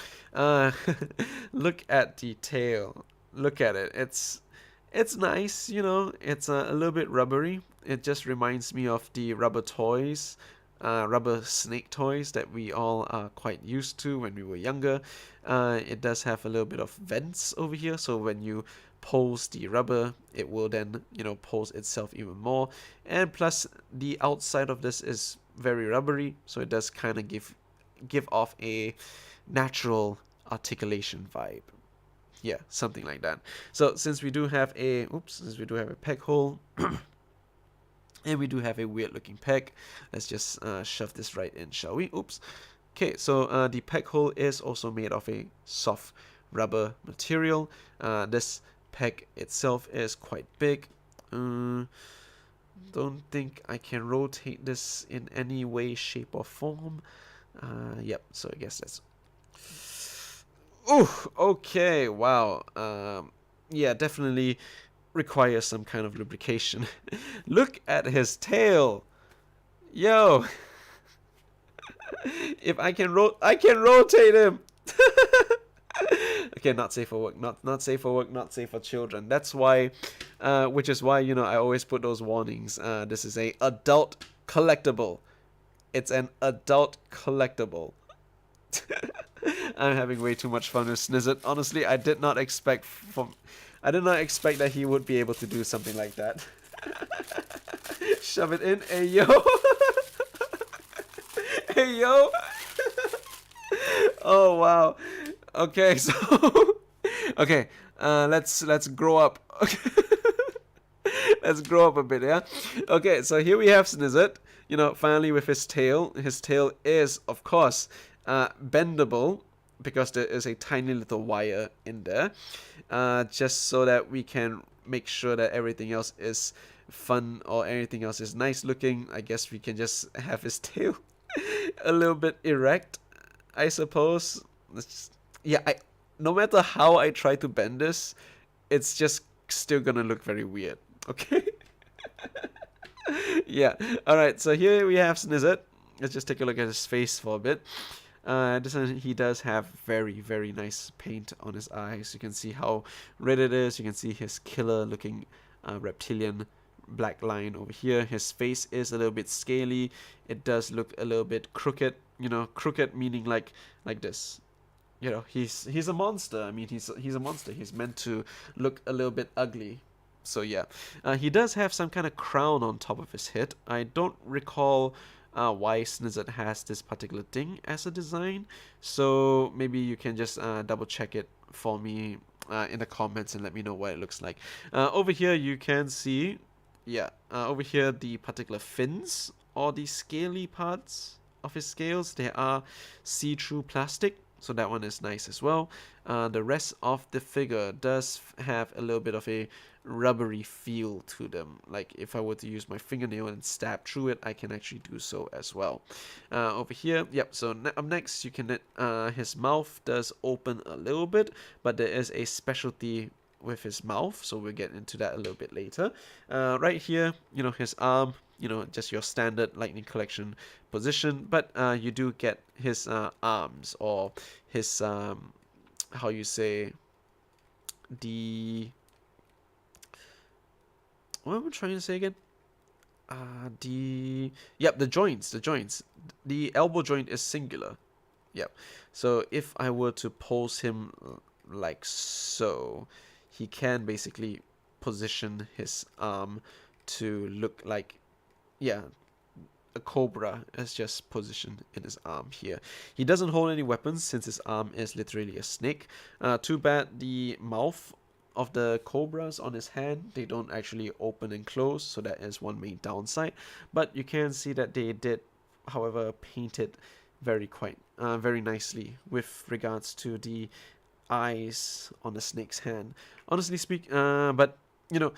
Look at the tail. look at it. It's nice, you know. It's a little bit rubbery. It just reminds me of the rubber toys, rubber snake toys that we all are quite used to when we were younger. It does have a little bit of vents over here, so when you pulse the rubber, it will then, you know, pulse itself even more. And plus, the outside of this is very rubbery, so it does kind of give off a natural articulation vibe. Yeah, something like that. So since we do have a peg hole and we do have a weird looking peg, let's just shove this right in, shall we? Oops. Okay, so the peg hole is also made of a soft rubber material. This peg itself is quite big. Don't think I can rotate this in any way, shape, or form. Yep, so I guess that's... Ooh, okay, wow. Yeah, definitely requires some kind of lubrication. Look at his tail. Yo. If I can rotate him. Okay, not safe for work. Not safe for work. Not safe for children. That's why, which is why, you know, I always put those warnings. This is a adult collectible. It's an adult collectible. I'm having way too much fun with Snizzard. Honestly, I did not expect that he would be able to do something like that. Shove it in. Hey yo. Hey yo. Oh wow. Okay, so okay, let's grow up. Okay. Let's grow up a bit, yeah? Okay, so here we have Snizzard, you know, finally with his tail. His tail is, of course, bendable because there is a tiny little wire in there, just so that we can make sure that everything else is fun or anything else is nice looking. I guess we can just have his tail a little bit erect, I suppose. Yeah, no matter how I try to bend this, it's just still gonna look very weird. Okay. Yeah. All right. So here we have Snizzard. Let's just take a look at his face for a bit. He does have very nice paint on his eyes. You can see how red it is. You can see his killer looking reptilian black line over here. His face is a little bit scaly. It does look a little bit crooked. You know, crooked meaning like this. You know, he's a monster. I mean, he's a monster. He's meant to look a little bit ugly. So yeah, he does have some kind of crown on top of his head. I don't recall why Snizzard has this particular thing as a design. So maybe you can just double check it for me in the comments and let me know what it looks like. Over here you can see, yeah, over here the particular fins or the scaly parts of his scales, they are see-through plastic. So that one is nice as well. The rest of the figure does have a little bit of a rubbery feel to them. Like if I were to use my fingernail and stab through it, I can actually do so as well. Over here, yep, so up next you can, his mouth does open a little bit, but there is a specialty with his mouth, so we'll get into that a little bit later. Right here, you know, his arm, you know, just your standard Lightning Collection position, but you do get his arms, or his how you say, what am I trying to say again? The joints. The elbow joint is singular. Yep. So if I were to pose him like so, he can basically position his arm to look like, yeah, a cobra is just positioned in his arm here. He doesn't hold any weapons since his arm is literally a snake. Too bad the mouth of the cobras on his hand, they don't actually open and close, so that is one main downside. But you can see that they did, however, paint it very nicely with regards to the eyes on the snake's hand. Honestly but you know,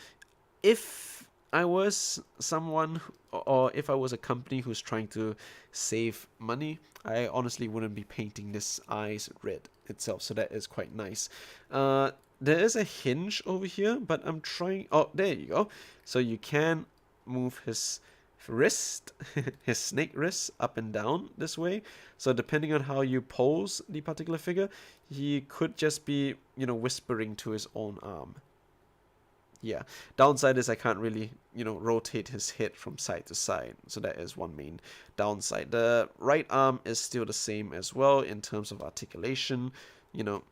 if I was someone, or if I was a company who's trying to save money, I honestly wouldn't be painting this eyes red itself, so that is quite nice. There is a hinge over here, but I'm trying... Oh, there you go. So you can move his wrist, his snake wrist, up and down this way. So depending on how you pose the particular figure, he could just be, you know, whispering to his own arm. Yeah, downside is I can't really, you know, rotate his head from side to side. So that is one main downside. The right arm is still the same as well in terms of articulation. You know,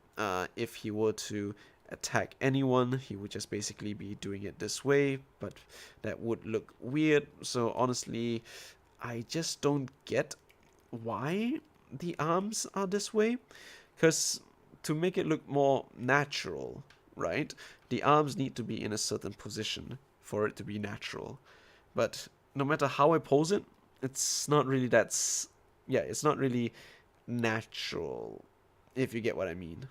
if he were to attack anyone, he would just basically be doing it this way, but that would look weird. So honestly, I just don't get why the arms are this way, because to make it look more natural, right, the arms need to be in a certain position for it to be natural. But no matter how I pose it, it's not really it's not really natural, if you get what I mean.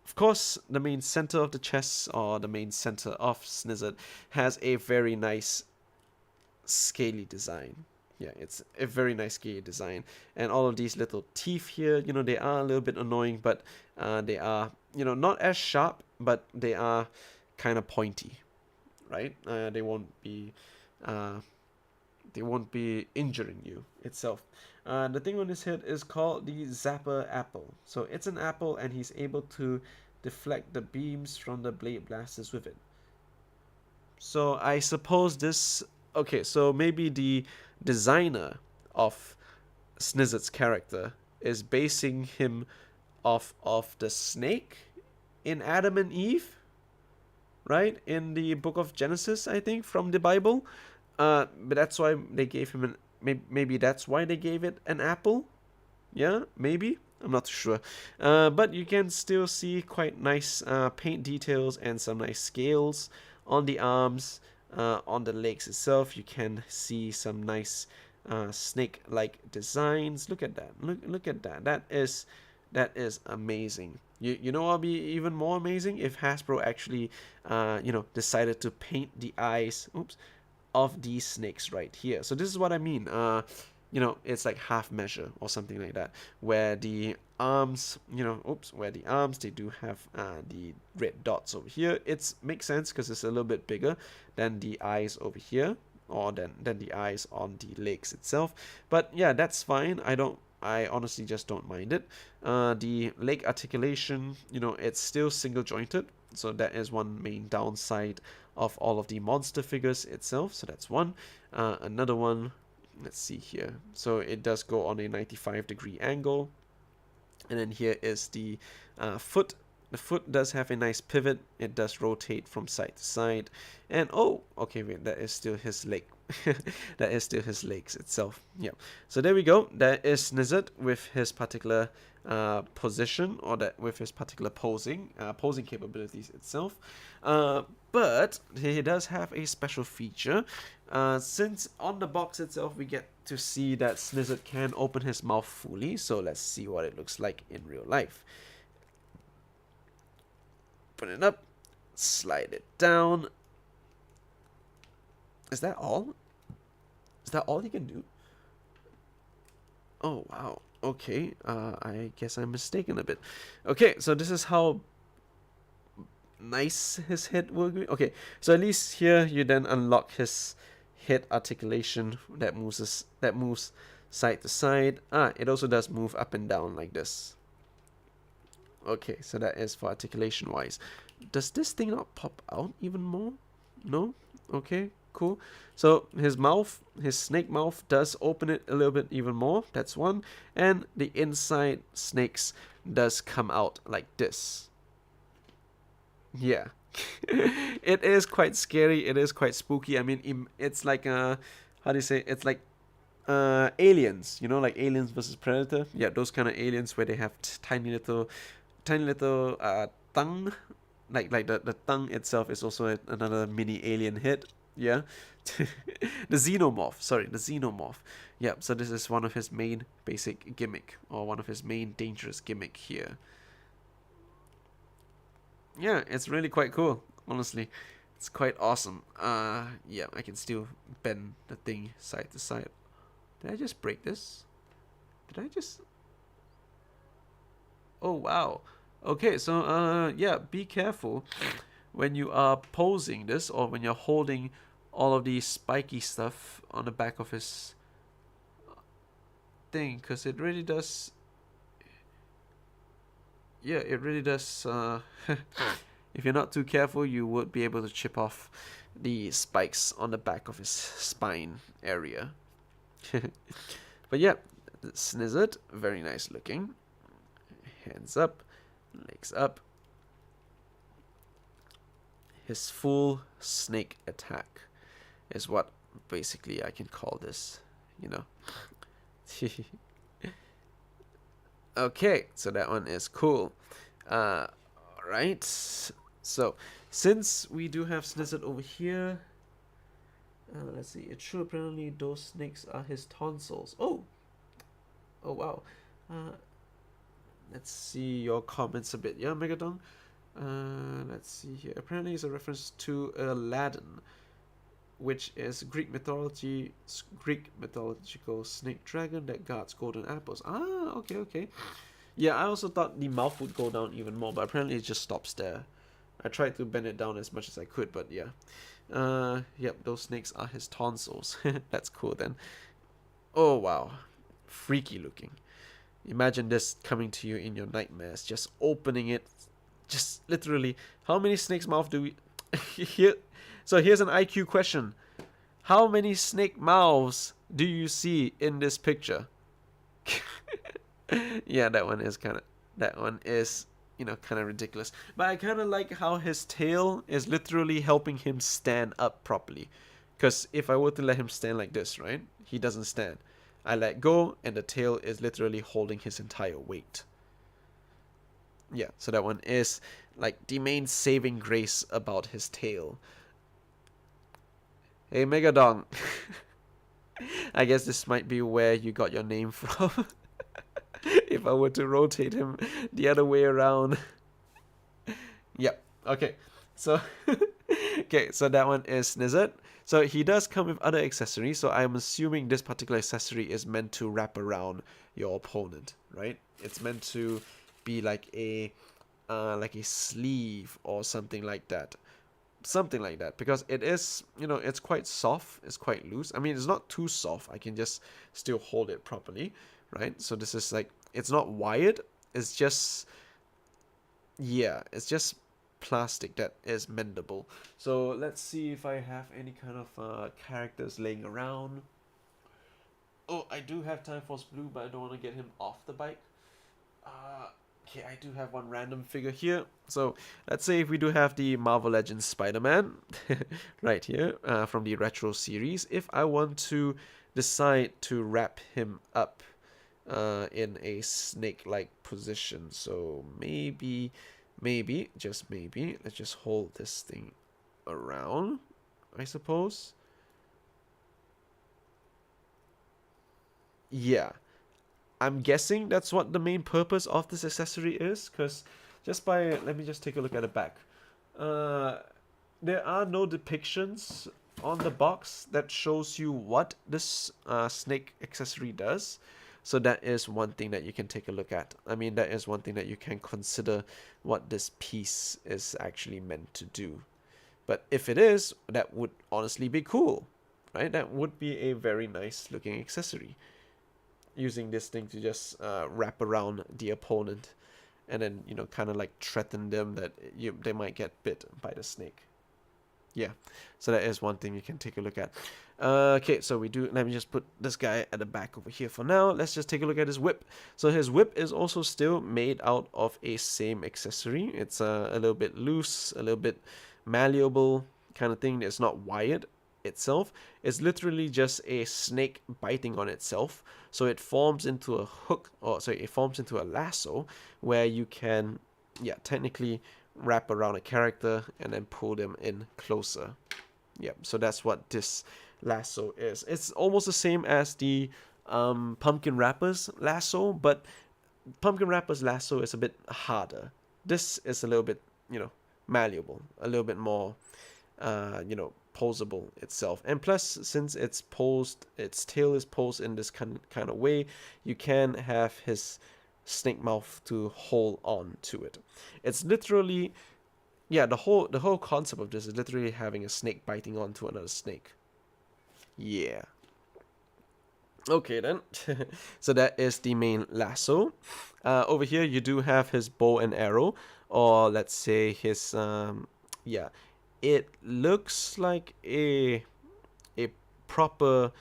Of course, the main center of the chest, or the main center of Snizzard, has a very nice scaly design. Yeah, it's a very nice scaly design. And all of these little teeth here, you know, they are a little bit annoying, but they are, you know, not as sharp, but they are kind of pointy, right? They won't be injuring you itself. The thing on his head is called the Zapper Apple. So it's an apple, and he's able to deflect the beams from the blade blasters with it. So I suppose this... Okay, so maybe the designer of Snizzard's character is basing him off of the snake in Adam and Eve, right? In the book of Genesis, I think, from the Bible. But that's why they gave him an... Maybe that's why they gave it an apple? Yeah, maybe? I'm not sure. But you can still see quite nice paint details and some nice scales on the arms. On the legs itself, you can see some nice snake-like designs. Look at that. Look at that. That is amazing. You know what'll be even more amazing? If Hasbro actually decided to paint the eyes of these snakes right here. So this is what I mean. It's like half measure or something like that, where the arms, they do have the red dots over here. It makes sense because it's a little bit bigger than the eyes over here, or than the eyes on the legs itself. But yeah, that's fine. I honestly just don't mind it. The leg articulation, it's still single jointed, so that is one main downside of all of the monster figures itself. So that's one. Another one, let's see here. So it does go on a 95-degree angle. And then here is the foot. The foot does have a nice pivot. It does rotate from side to side. And okay, wait, that is still his leg. That is still his legs itself. Yeah. So there we go. That is Snizzard with his particular position, or that with his particular posing capabilities itself. But he does have a special feature. Since on the box itself we get to see that Snizzard can open his mouth fully, so let's see what it looks like in real life. Put it up, slide it down. Is that all? Is that all he can do? Oh wow. Okay, I guess I'm mistaken a bit. Okay, so this is how nice his head will be. Okay, so at least here you then unlock his head articulation that moves side to side. It also does move up and down like this. Okay, so that is for articulation wise. Does this thing not pop out even more? No? Okay, cool. So his mouth, his snake mouth, does open it a little bit even more. That's one. And the inside snakes does come out like this. Yeah. It is quite scary. It is quite spooky. I mean, it's like how do you say? It's like aliens. You know, like Aliens versus Predator. Yeah, those kind of aliens where they have tiny little tongue. Like the tongue itself is also another mini alien head. Yeah. The xenomorph. Sorry, the xenomorph. Yeah. So this is one of his main basic gimmick, or one of his main dangerous gimmick here. Yeah, it's really quite cool, honestly. It's quite awesome. Yeah, I can still bend the thing side to side. Did I just break this? Did I just... Oh, wow. Okay, so, yeah, be careful when you are posing this, or when you're holding all of the spiky stuff on the back of his thing, because it really does. Yeah, it really does. If you're not too careful, you would be able to chip off the spikes on the back of his spine area. But yeah, Snizzard, very nice looking. Hands up, legs up. His full snake attack is what basically I can call this, you know. Okay, so that one is cool. Right. So since we do have Snizzard over here, let's see. It's true. Apparently, those snakes are his tonsils. Oh, oh wow. Let's see your comments a bit. Yeah, Megadon. Let's see here. Apparently, it's a reference to Aladdin, which is Greek mythological snake dragon that guards golden apples. Ah, okay, okay. Yeah, I also thought the mouth would go down even more, but apparently it just stops there. I tried to bend it down as much as I could, but yeah. Yep, those snakes are his tonsils. That's cool then. Oh, wow. Freaky looking. Imagine this coming to you in your nightmares, just opening it. Just literally, how many snakes' mouth do we... Here. So here's an IQ question. How many snake mouths do you see in this picture? Yeah, that one is, you know, kind of ridiculous. But I kind of like how his tail is literally helping him stand up properly. Because if I were to let him stand like this, right? He doesn't stand. I let go and the tail is literally holding his entire weight. Yeah, so that one is like the main saving grace about his tail. Hey, Megadon. I guess this might be where you got your name from. If I were to rotate him the other way around. Yep. Okay. So, okay. So that one is Snizzard. So he does come with other accessories. So I'm assuming this particular accessory is meant to wrap around your opponent, right? It's meant to be like a sleeve or something like that. Something like that, because it is, you know, it's quite soft, it's quite loose. I mean, it's not too soft, I can just still hold it properly, right? So this is like, it's not wired, it's just, yeah, it's just plastic that is mendable. So let's see if I have any kind of characters laying around. Oh, I do have Time Force Blue, but I don't want to get him off the bike. Okay, I do have one random figure here. So let's say if we do have the Marvel Legends Spider-Man right here from the retro series. If I want to decide to wrap him up in a snake-like position, so maybe, just maybe, let's just hold this thing around, I suppose. Yeah. I'm guessing that's what the main purpose of this accessory is, because just by, let me just take a look at the back. There are no depictions on the box that shows you what this snake accessory does. So that is one thing that you can take a look at. I mean, that is one thing that you can consider what this piece is actually meant to do. But if it is, that would honestly be cool, right? That would be a very nice looking accessory. Using this thing to just wrap around the opponent and then, you know, kind of like threaten them that they might get bit by the snake. Yeah, so that is one thing you can take a look at. Okay, so let me just put this guy at the back over here for now. Let's just take a look at his whip. So his whip is also still made out of a same accessory. It's a little bit loose, a little bit malleable kind of thing. It's not wired itself. It's literally just a snake biting on itself. So it forms into a hook, or sorry, it forms into a lasso where you can, yeah, technically wrap around a character and then pull them in closer. Yeah, so that's what this lasso is. It's almost the same as the Pumpkin Wrapper's lasso, but Pumpkin Wrapper's lasso is a bit harder. This is a little bit, you know, malleable, a little bit more, you know, posable itself. And plus, since its tail is posed in this kind of way, you can have his snake mouth to hold on to it. It's literally yeah, the whole concept of this is literally having a snake biting onto another snake. Yeah. Okay then. So that is the main lasso. Over here you do have his bow and arrow, or let's say his yeah. It looks like a proper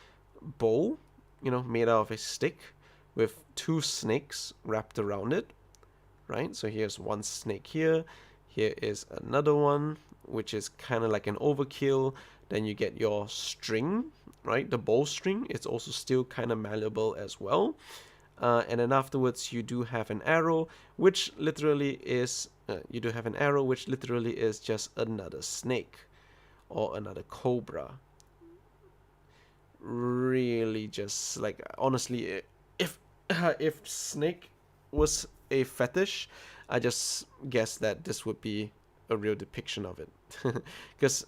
bow, made out of a stick with two snakes wrapped around it, right? So here's one snake here. Here is another one, which is kind of like an overkill. Then you get your string, right? The bowstring. It's also still kind of malleable as well. And then afterwards, you do have an arrow, which literally is just another snake or another cobra. Really, just like honestly, if snake was a fetish, I just guess that this would be a real depiction of it. Because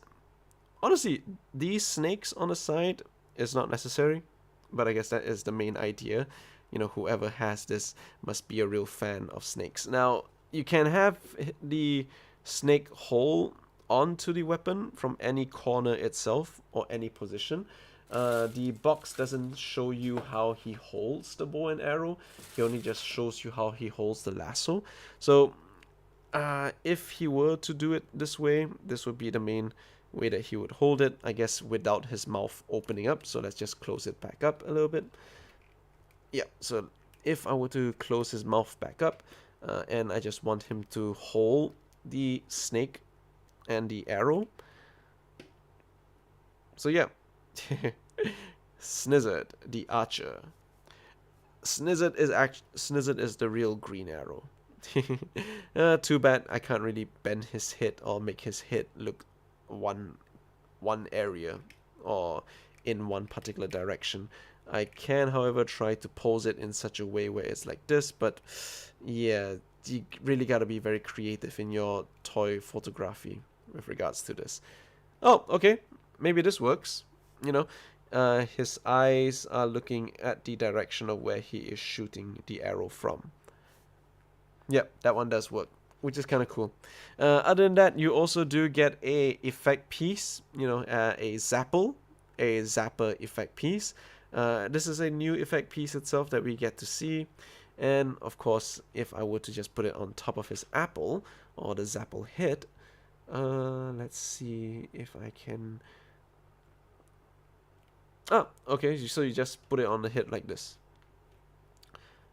honestly, these snakes on the side is not necessary, but I guess that is the main idea. Whoever has this must be a real fan of snakes. Now, you can have the snake hole onto the weapon from any corner itself or any position. The box doesn't show you how he holds the bow and arrow. He only just shows you how he holds the lasso. So if he were to do it this way, this would be the main way that he would hold it, I guess, without his mouth opening up. So let's just close it back up a little bit. Yeah, so if I were to close his mouth back up, and I just want him to hold the snake and the arrow. So yeah. Snizzard, the archer. Snizzard is the real Green Arrow. Too bad I can't really bend his head or make his head look one area or in one particular direction. I can, however, try to pose it in such a way where it's like this, but yeah, you really gotta be very creative in your toy photography with regards to this. Oh, okay, maybe this works. His eyes are looking at the direction of where he is shooting the arrow from. Yep, that one does work, which is kind of cool. Other than that, you also do get a effect piece, a zapper effect piece. This is a new effect piece itself that we get to see. And of course, if I were to just put it on top of his apple, or the zapple head, let's see if I can... Oh, okay, so you just put it on the head like this.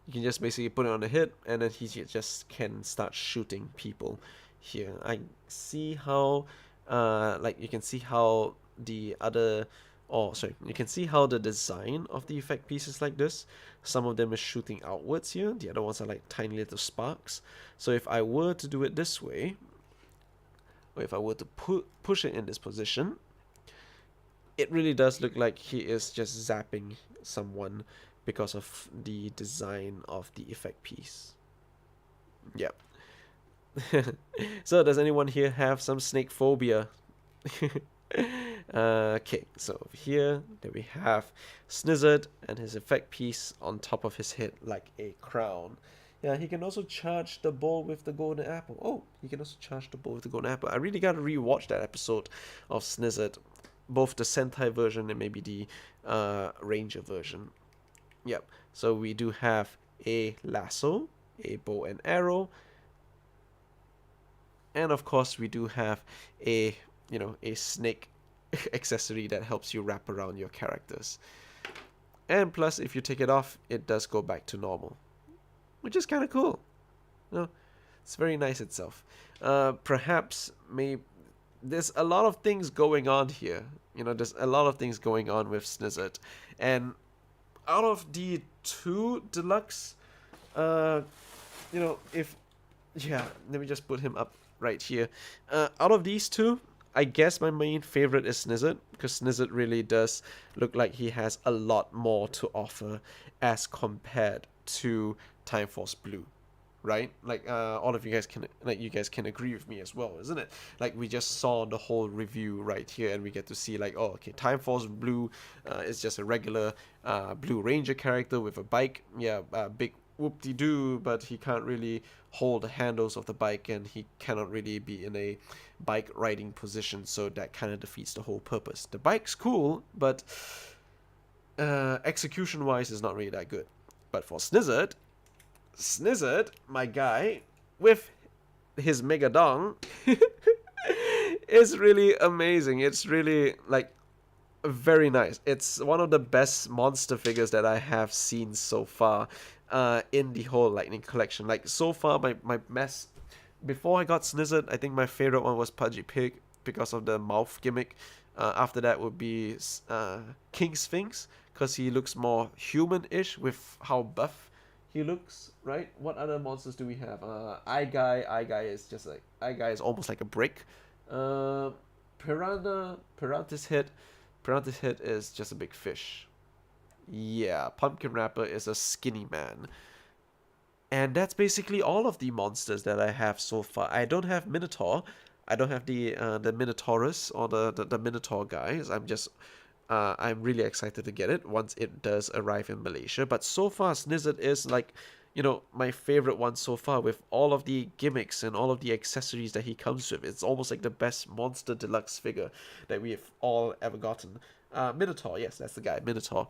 You can just basically put it on the head, and then he just can start shooting people here. I see how, you can see how the other... Oh, sorry, you can see how the design of the effect pieces like this, some of them is shooting outwards here, the other ones are like tiny little sparks. So if I were to do it this way, or if I were to push it in this position, it really does look like he is just zapping someone because of the design of the effect piece. Yep. So does anyone here have some snake phobia? Okay, so over here, there we have Snizzard and his effect piece on top of his head like a crown. Yeah, he can also charge the ball with the golden apple. Oh, he can also charge the ball with the golden apple. I really gotta rewatch that episode of Snizzard, both the Sentai version and maybe the Ranger version. Yep, so we do have a lasso, a bow and arrow, and of course we do have a snake accessory that helps you wrap around your characters. And plus, if you take it off, it does go back to normal, which is kind of cool. It's very nice itself. Perhaps maybe there's a lot of things going on here. There's a lot of things going on with Snizzard, and out of the two deluxe, let me just put him up right here. Out of these two, I guess my main favorite is Snizzard, because Snizzard really does look like he has a lot more to offer as compared to Time Force Blue, right? All of you guys can agree with me as well, isn't it? Like, we just saw the whole review right here, and we get to see Time Force Blue is just a regular Blue Ranger character with a bike, whoop-de-doo, but he can't really hold the handles of the bike, and he cannot really be in a bike riding position, so that kind of defeats the whole purpose. The bike's cool, but execution wise is not really that good. But for Snizzard, my guy, with his mega dong, is really amazing. It's really like very nice. It's one of the best monster figures that I have seen so far in the whole Lightning collection. Like so far, my mess before I got Snizzard, I think my favorite one was Pudgy Pig because of the mouth gimmick. After that would be King Sphinx because he looks more human-ish with how buff he looks, right? What other monsters do we have? Eye Guy is just like Eye Guy is almost like a brick. Uh, Piranha's Head is just a big fish. Yeah, Pumpkin Rapper is a skinny man. And that's basically all of the monsters that I have so far. I don't have Minotaur. I don't have the Minotaurus or the Minotaur guys. I'm really excited to get it once it does arrive in Malaysia. But so far, Snizzard is like, my favorite one so far with all of the gimmicks and all of the accessories that he comes with. It's almost like the best Monster Deluxe figure that we've all ever gotten. Minotaur, yes, that's the guy, Minotaur.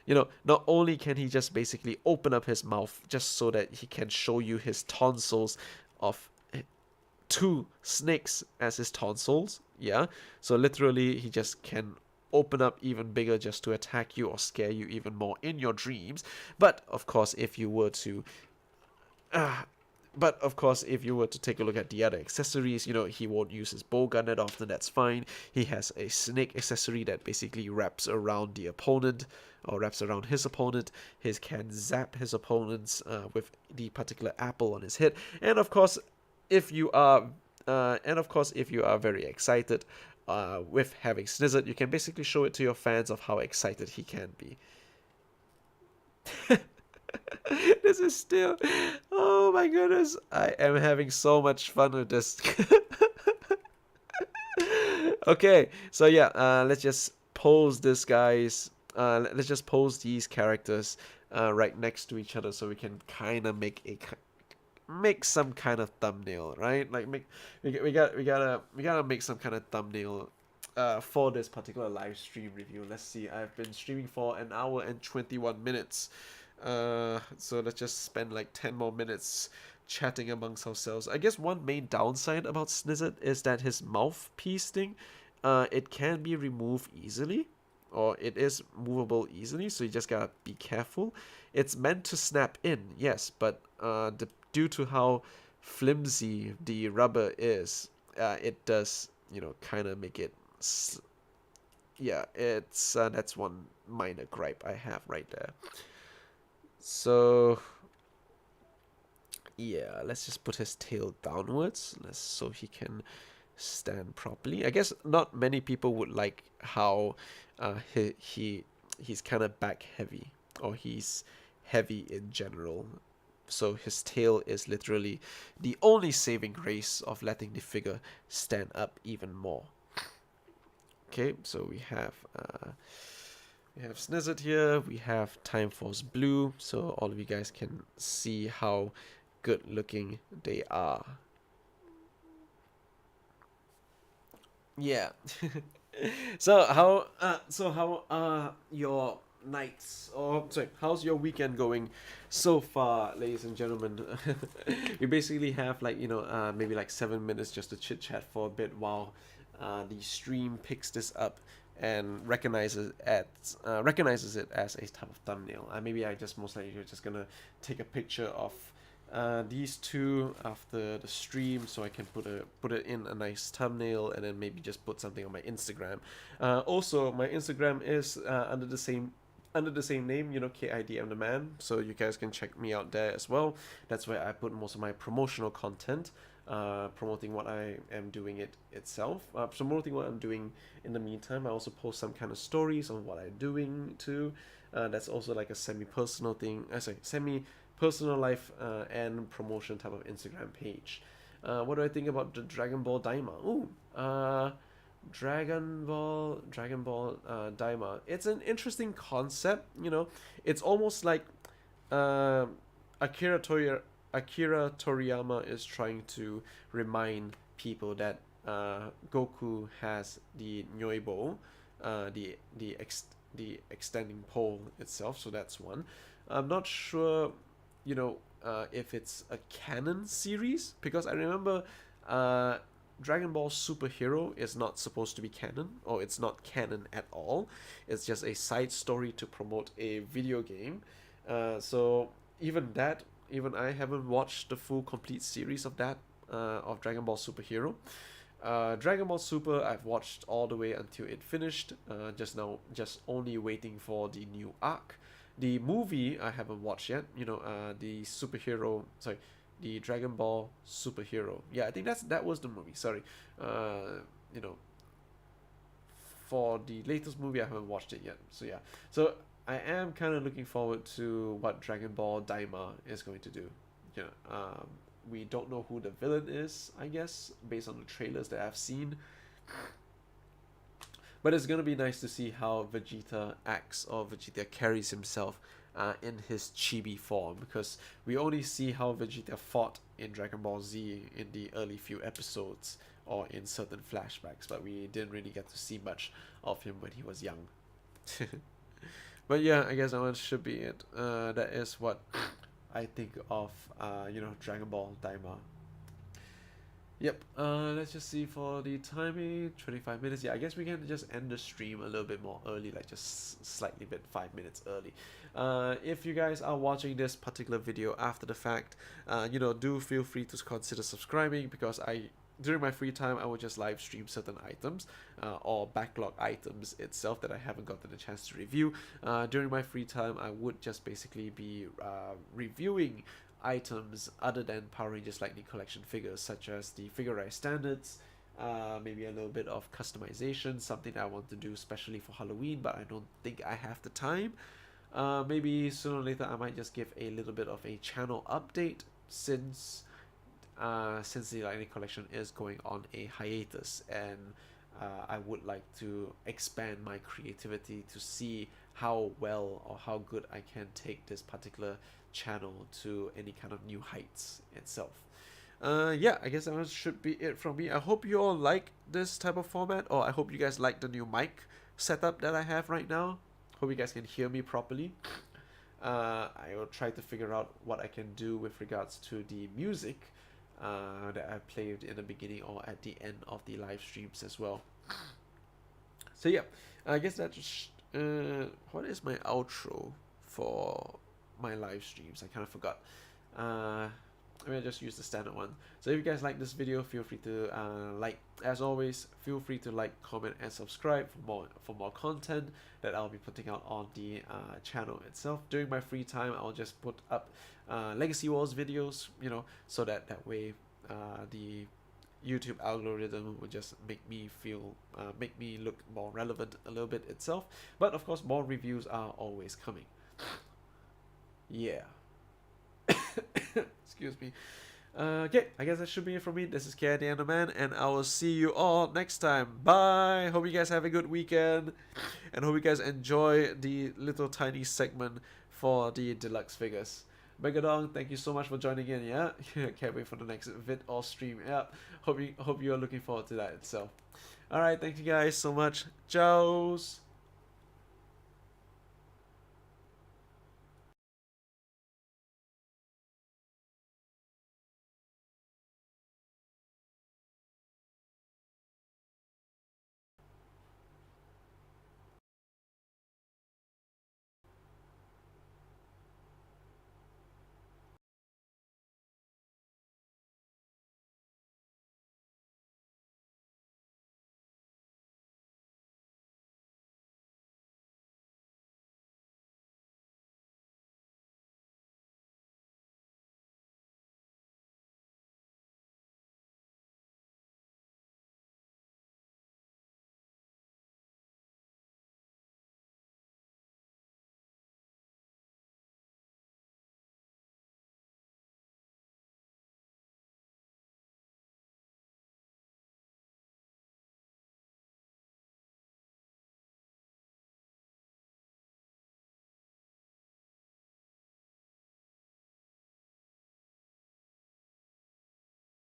Not only can he just basically open up his mouth just so that he can show you his tonsils of two snakes as his tonsils, yeah? So literally, he just can open up even bigger just to attack you or scare you even more in your dreams. But of course, if you were to take a look at the other accessories, he won't use his bow gun that often, that's fine. He has a snake accessory that basically wraps around the opponent, or wraps around his opponent. He can zap his opponents with the particular apple on his head. And of course, if you are very excited with having Snizzard, you can basically show it to your fans of how excited he can be. This is still, oh my goodness, I am having so much fun with this. Okay, so yeah, let's just pose this guys. Let's just pose these characters right next to each other so we can kind of make some kind of thumbnail, right? Like we gotta make some kind of thumbnail for this particular live stream review. Let's see, I've been streaming for an hour and 21 minutes. So let's just spend like 10 more minutes chatting amongst ourselves. I guess one main downside about Snizzard is that his mouthpiece thing, it can be removed easily, or it is movable easily, so you just gotta be careful. It's meant to snap in, yes, but due to how flimsy the rubber is, it does, kind of make it. Yeah, it's that's one minor gripe I have right there. So yeah, let's just put his tail downwards, so he can stand properly. I guess not many people would like how he's kind of back heavy, or he's heavy in general. So his tail is literally the only saving grace of letting the figure stand up even more. Okay, so we have Snizzard here, we have Time Force Blue, so all of you guys can see how good looking they are. Yeah. So how are your nights, or sorry, how's your weekend going so far, ladies and gentlemen? We basically have like, maybe like 7 minutes just to chit chat for a bit while the stream picks this up and recognizes it as a type of thumbnail. Maybe I just most likely just gonna take a picture of these two after the stream, so I can put it in a nice thumbnail, and then maybe just put something on my Instagram. Also, my Instagram is under the same name, KIDM the man, so you guys can check me out there as well. That's where I put most of my promotional content, promoting what I am doing itself, promoting what I'm doing in the meantime. I also post some kind of stories on what I'm doing too. That's also like a semi-personal thing, semi-personal life and promotion type of Instagram page. What do I think about the Dragon Ball Daima? Dragon Ball Daima. It's an interesting concept, It's almost like Akira Toriyama is trying to remind people that Goku has the Nyoibo, the extending pole itself. So that's one. I'm not sure, if it's a canon series, because I remember Dragon Ball Superhero is not supposed to be canon, or it's not canon at all. It's just a side story to promote a video game. So even I haven't watched the full complete series of that, of Dragon Ball Superhero. Dragon Ball Super, I've watched all the way until it finished. Just only waiting for the new arc. The movie I haven't watched yet. The superhero. Sorry, the Dragon Ball Superhero. Yeah, I think that was the movie. Sorry. You know, for the latest movie, I haven't watched it yet. So yeah. So I am kind of looking forward to what Dragon Ball Daima is going to do. We don't know who the villain is, I guess, based on the trailers that I've seen. But it's gonna be nice to see how Vegeta acts, or Vegeta carries himself in his chibi form, because we only see how Vegeta fought in Dragon Ball Z in the early few episodes or in certain flashbacks, but we didn't really get to see much of him when he was young. But yeah, I guess that one should be it. That is what I think of, Dragon Ball Daima. Yep, let's just see for the timing, 25 minutes. Yeah, I guess we can just end the stream a little bit more early, like just slightly bit 5 minutes early. If you guys are watching this particular video after the fact, do feel free to consider subscribing, because during my free time, I will just live stream certain items, or backlog items itself that I haven't gotten a chance to review. During my free time, I would just basically be reviewing items other than Power Rangers Lightning Collection figures, such as the Figure-Rise Standards, maybe a little bit of customization, something that I want to do especially for Halloween, but I don't think I have the time. Maybe sooner or later I might just give a little bit of a channel update, since the Lightning Collection is going on a hiatus, and I would like to expand my creativity to see how well or how good I can take this particular channel to any kind of new heights itself. Yeah, I guess that should be it from me. I hope you all like this type of format, or I hope you guys like the new mic setup that I have right now. Hope you guys can hear me properly. I will try to figure out what I can do with regards to the music that I played in the beginning or at the end of the live streams as well. So yeah, I guess that's what is my outro for my live streams? I kind of forgot. I mean, I just use the standard one. So if you guys like this video, feel free to as always, feel free to like, comment, and subscribe for more content that I'll be putting out on the channel itself. During my free time, I'll just put up Legacy Wars videos, so that way the YouTube algorithm will just make me look more relevant a little bit itself. But of course, more reviews are always coming. Yeah. Excuse me. Okay, I guess that should be it from me. This is K the Man, and I will see you all next time. Bye. Hope you guys have a good weekend, and hope you guys enjoy the little tiny segment for the deluxe figures. Megadong, thank you so much for joining in. Yeah, can't wait for the next vid or stream. Yeah, hope you are looking forward to that itself. All right, thank you guys so much. Ciao.